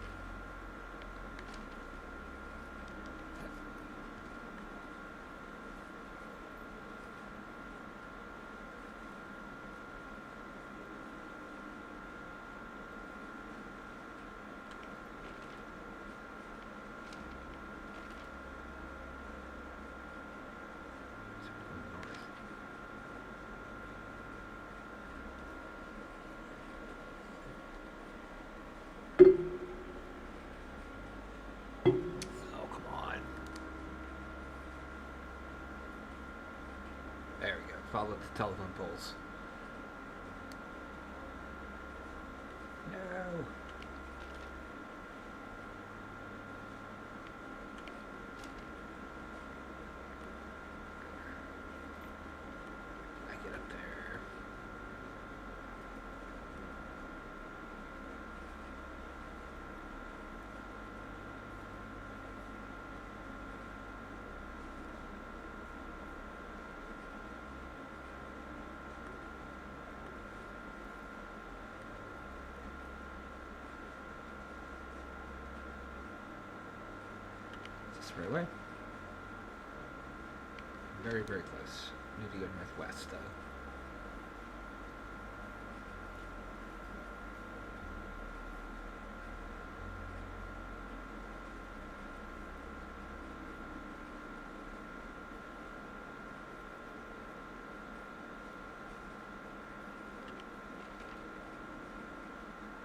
follow the telephone poles. No. I get up there. Is this right away? Very, very close. Need to go northwest, though.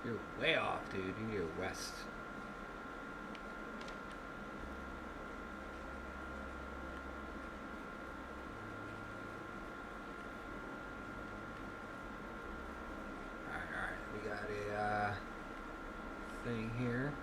You're way off, dude. You need to go west. Alright. We got a thing here.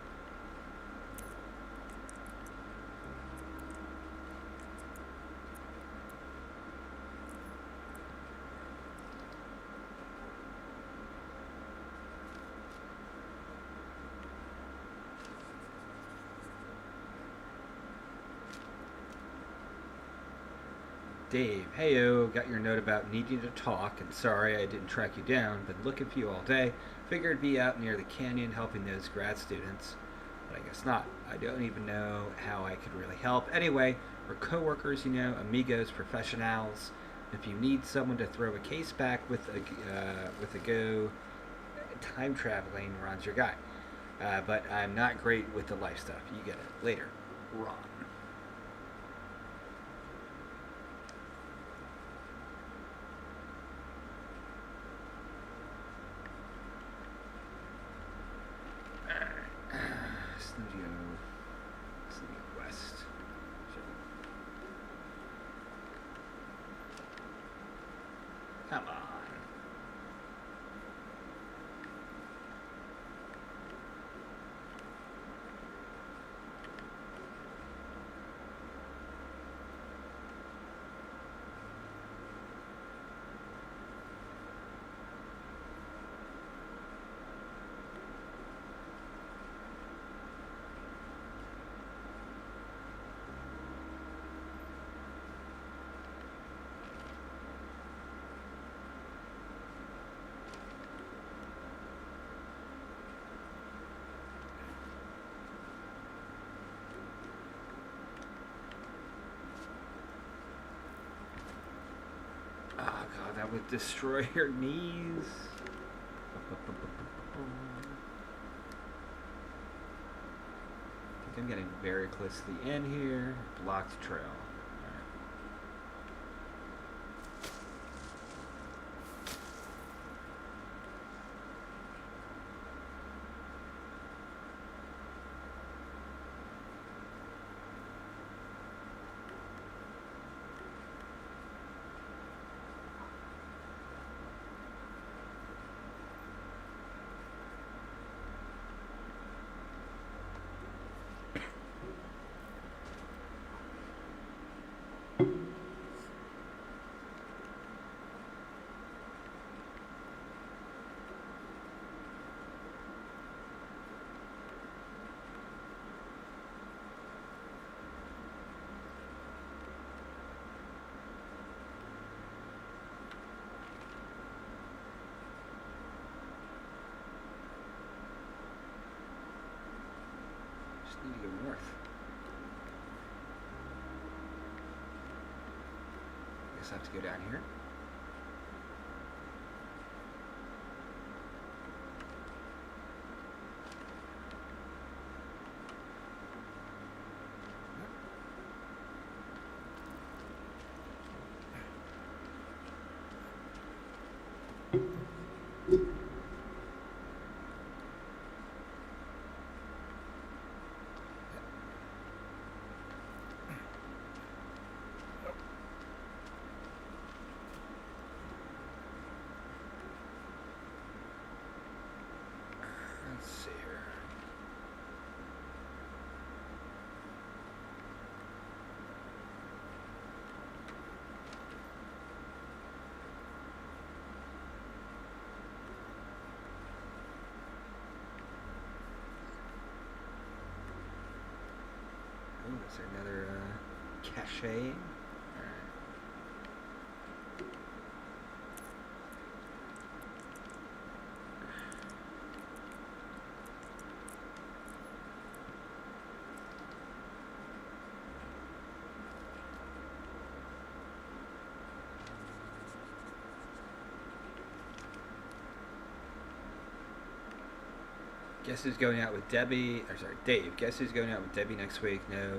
Dave, heyo, got your note about needing to talk, and sorry I didn't track you down. Been looking for you all day. Figured I'd be out near the canyon helping those grad students, but I guess not. I don't even know how I could really help. Anyway, we're coworkers, you know, amigos, professionals. If you need someone to throw a case back with a go, time traveling, Ron's your guy. But I'm not great with the life stuff. You get it. Later, Ron. Studio West. Come on. Oh god, that would destroy your knees. I think I'm getting very close to the end here. Blocked trail. Just need to go north. Guess I have to go down here. another cache. Guess who's going out with Debbie? Or sorry, Dave. Guess who's going out with Debbie next week? No,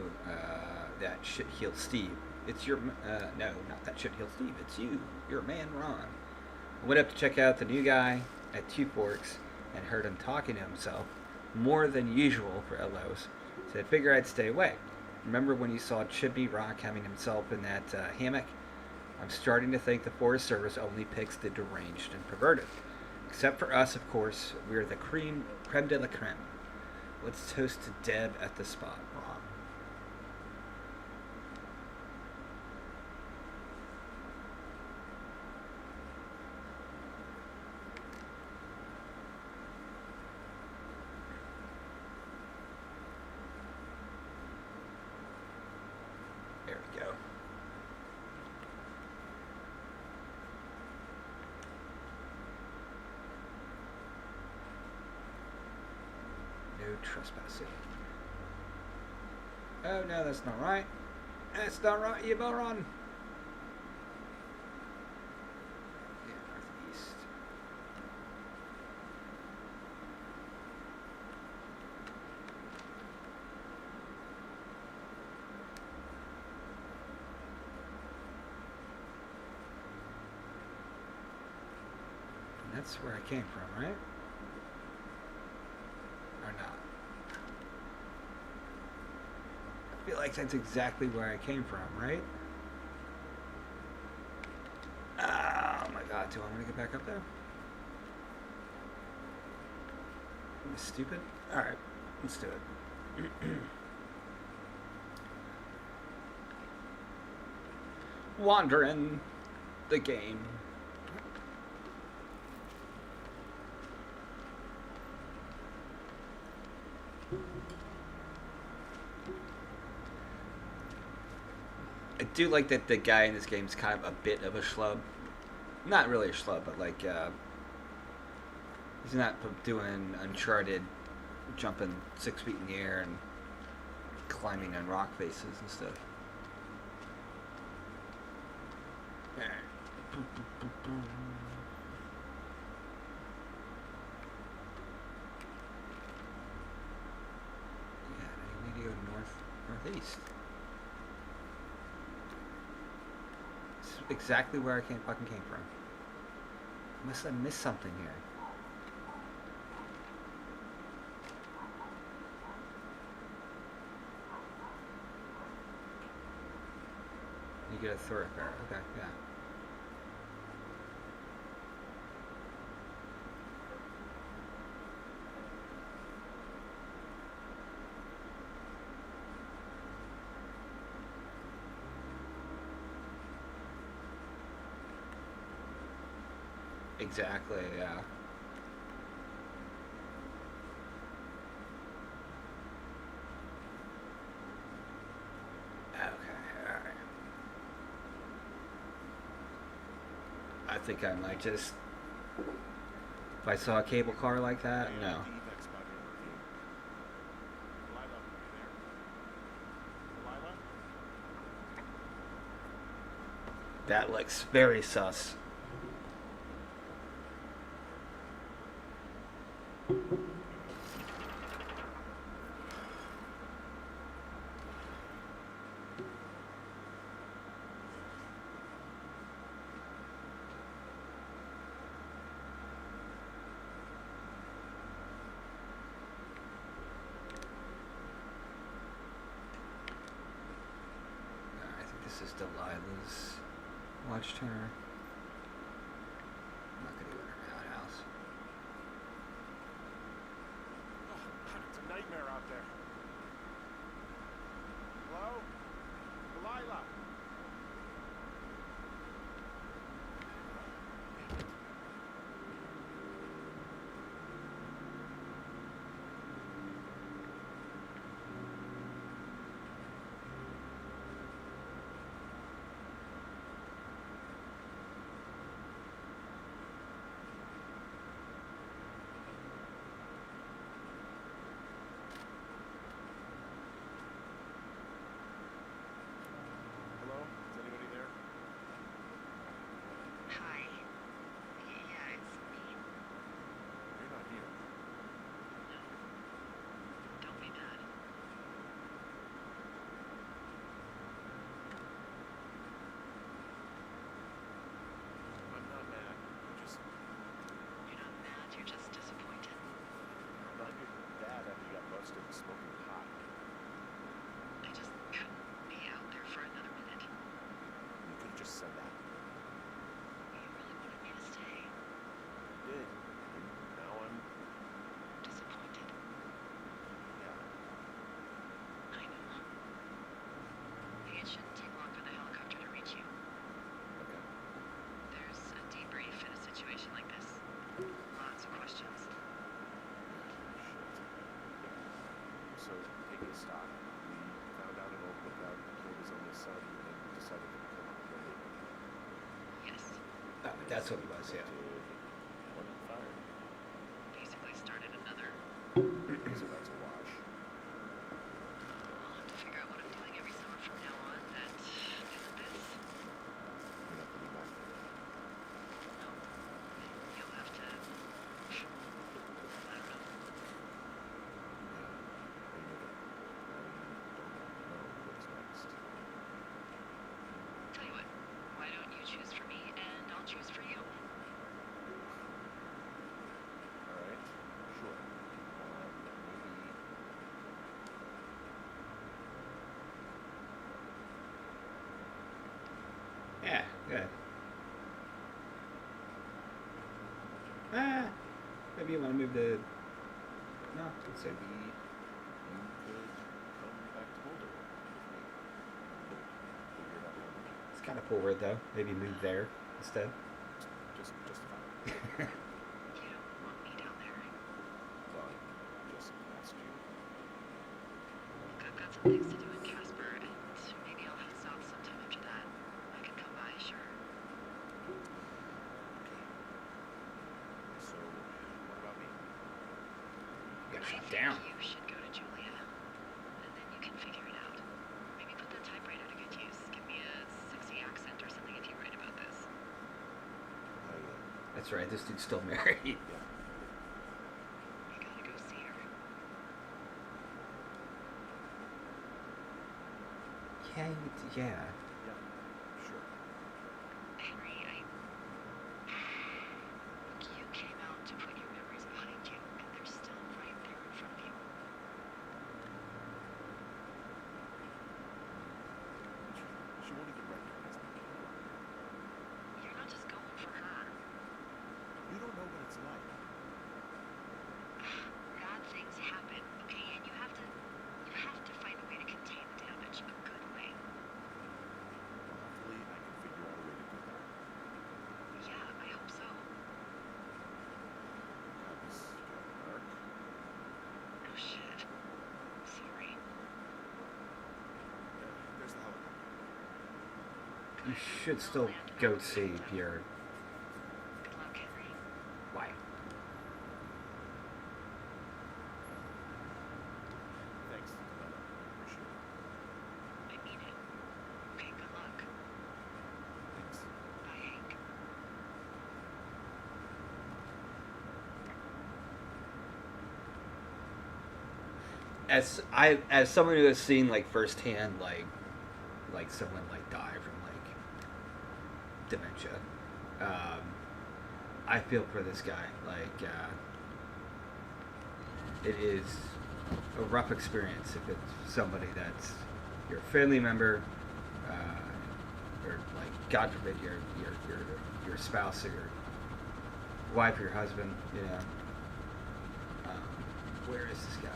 that shit heel Steve. It's your no, not that shit heel Steve. It's you, your man Ron. I went up to check out the new guy at Two Forks and heard him talking to himself more than usual for LOs. So I figured I'd stay away. Remember when you saw Chippy Rock having himself in that hammock? I'm starting to think the Forest Service only picks the deranged and perverted. Except for us, of course, we're the creme de la creme. Let's toast to Deb at the spot, Ron. There we go. No trespassing. Oh no, that's not right. That's not right, you moron. Yeah, northeast. And that's where I came from, right? Or not? I feel like that's exactly where I came from, right? Oh my god, do I want to get back up there? Am I stupid? Alright, let's do it. Wandering the game. I do like that the guy in this game is kind of a bit of a schlub. Not really a schlub, but like, he's not doing Uncharted, jumping 6 feet in the air and climbing on rock faces and stuff. Yeah, I need to go northeast. Exactly where I fucking came from. Must have missed something here. You get a thoroughfare. Okay, yeah. Exactly, yeah. Okay, alright. I think I might just... If I saw a cable car like that, no. That looks very sus. I think this is Delilah's watchtower. I'm not gonna go in her outhouse. Oh, God, it's a nightmare out there. Hello? Delilah? So, taking stock, we found out an old lookout killed his only son and decided to become a homemaker. Yes. That's what it was, yeah. What fire? Basically started another. So that's a wash. I'll have to figure out what I'm doing every summer from now on that isn't this. You're not coming back. No. You'll have to. I don't know. Tell you what, why don't you choose for me and I'll choose for you? Alright, sure. Maybe. Yeah, good. Maybe you want to move to. No, let's see. Maybe you could come back to Boulder with me. Figure it out later. It's kind of forward though. Maybe move there instead. Just fine. You don't want me down there. Well, I just asked you. Look, I've got some things to do in Casper, and maybe I'll head south sometime after that. I can come by, sure. Okay. So, what about me? You gotta I shut think down. you should go to Julia, and then you can figure it out. Maybe put the typewriter to good use. Give me a sexy accent or something if you write about this. That's right. This dude's still married. You gotta go see her. Yeah. Yeah, sure. Henry, Look, you came out to put your memories behind you, and they're still right there in front of you. She won't even recognize me anymore. You're not just going for her. You don't know what it's like. Bad things happen, okay? And you have to find a way to contain the damage, a good way. Well, hopefully I can figure out a way to do that. Yeah, I hope so. God, this is getting dark. Oh shit. Sorry. There's the helicopter. You should still go see Pierre. Good luck, Henry. Why? Thanks. Appreciate it. I mean it. Okay, good luck. Thanks. Bye, Hank. As someone who has seen like firsthand like someone like die from like dementia, I feel for this guy. Like it is a rough experience if it's somebody that's your family member, or like God forbid your spouse or your wife or your husband. You know, where is this guy?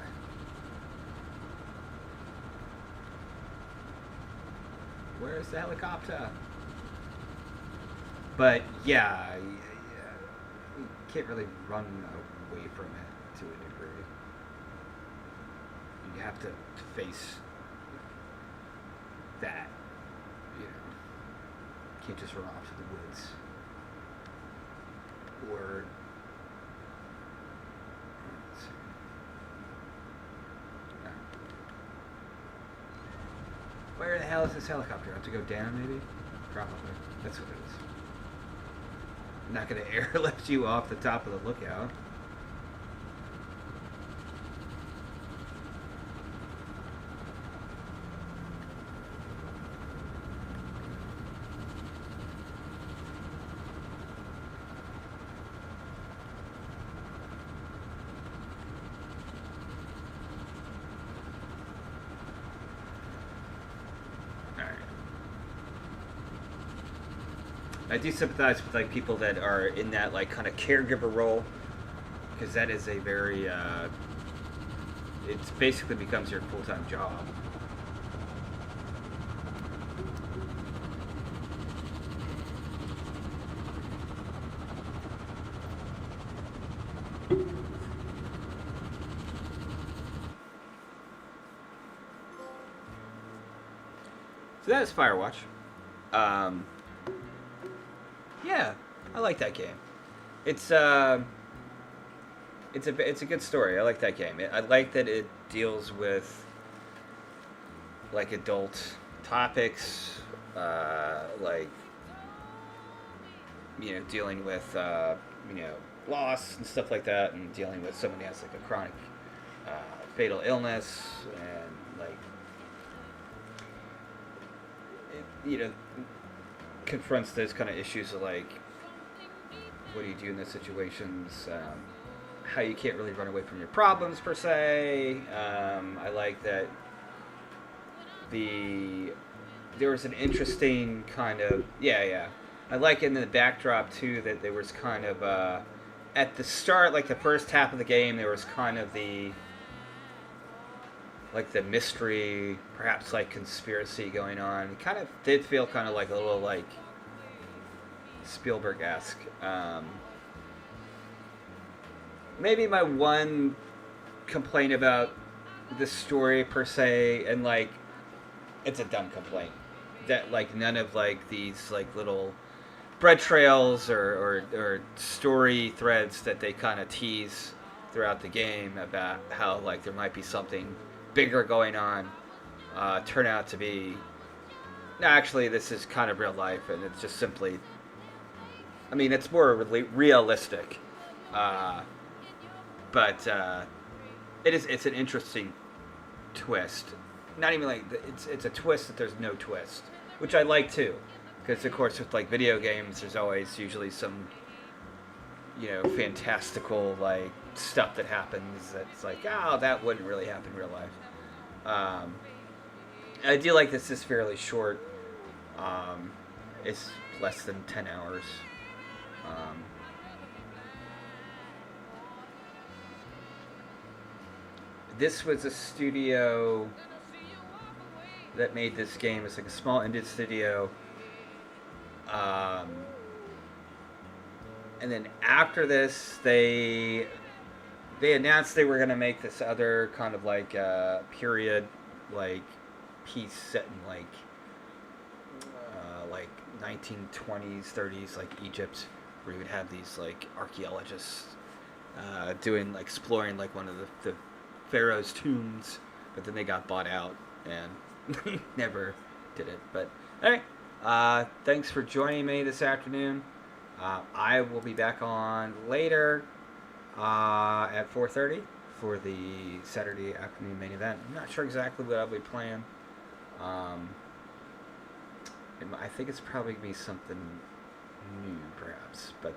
Where's the helicopter? But yeah, you can't really run away from it to a degree. You have to face that. You know, you can't just run off to the woods. Or let's see. No. Where the hell is this helicopter? I have to go down, maybe? Probably. That's what it is. I'm not going to airlift you off the top of the lookout. I do sympathize with like people that are in that like kind of caregiver role, because that is a very it basically becomes your full-time job. So that is Firewatch. Yeah, I like that game. It's a good story. I like that game. I like that it deals with like adult topics, like dealing with loss and stuff like that, and dealing with someone who has like a chronic fatal illness, and like confronts those kind of issues of like what do you do in those situations, how you can't really run away from your problems per se. I like that there was an interesting kind of I like in the backdrop too that there was kind of at the start, like the first half of the game, there was kind of the mystery, perhaps like conspiracy going on. It kind of did feel kind of like a little like Spielberg-esque. Maybe my one complaint about the story per se, and like it's a dumb complaint, that like none of like these like little bread trails or story threads that they kind of tease throughout the game about how like there might be something bigger going on turn out to be, no, actually this is kind of real life, and it's just simply, I mean, it's more realistic, but it's an interesting twist. Not even like it's a twist that there's no twist, which I like too, because of course with like video games, there's always usually some fantastical like stuff that happens that's like, oh, that wouldn't really happen in real life. I do like this is fairly short. It's less than 10 hours. This was a studio that made this game. It's like a small indie studio. And then after this, they announced they were going to make this other kind of like period like piece set in like 1920s, 30s, like Egypt, where you would have these like archaeologists doing like exploring like one of the pharaoh's tombs, but then they got bought out and never did it. But hey, thanks for joining me this afternoon. I will be back on later at 4:30 for the Saturday afternoon main event. I'm not sure exactly what I'll be playing. I think it's probably going to be something new, perhaps. But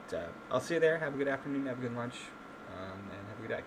I'll see you there. Have a good afternoon. Have a good lunch. And have a good day.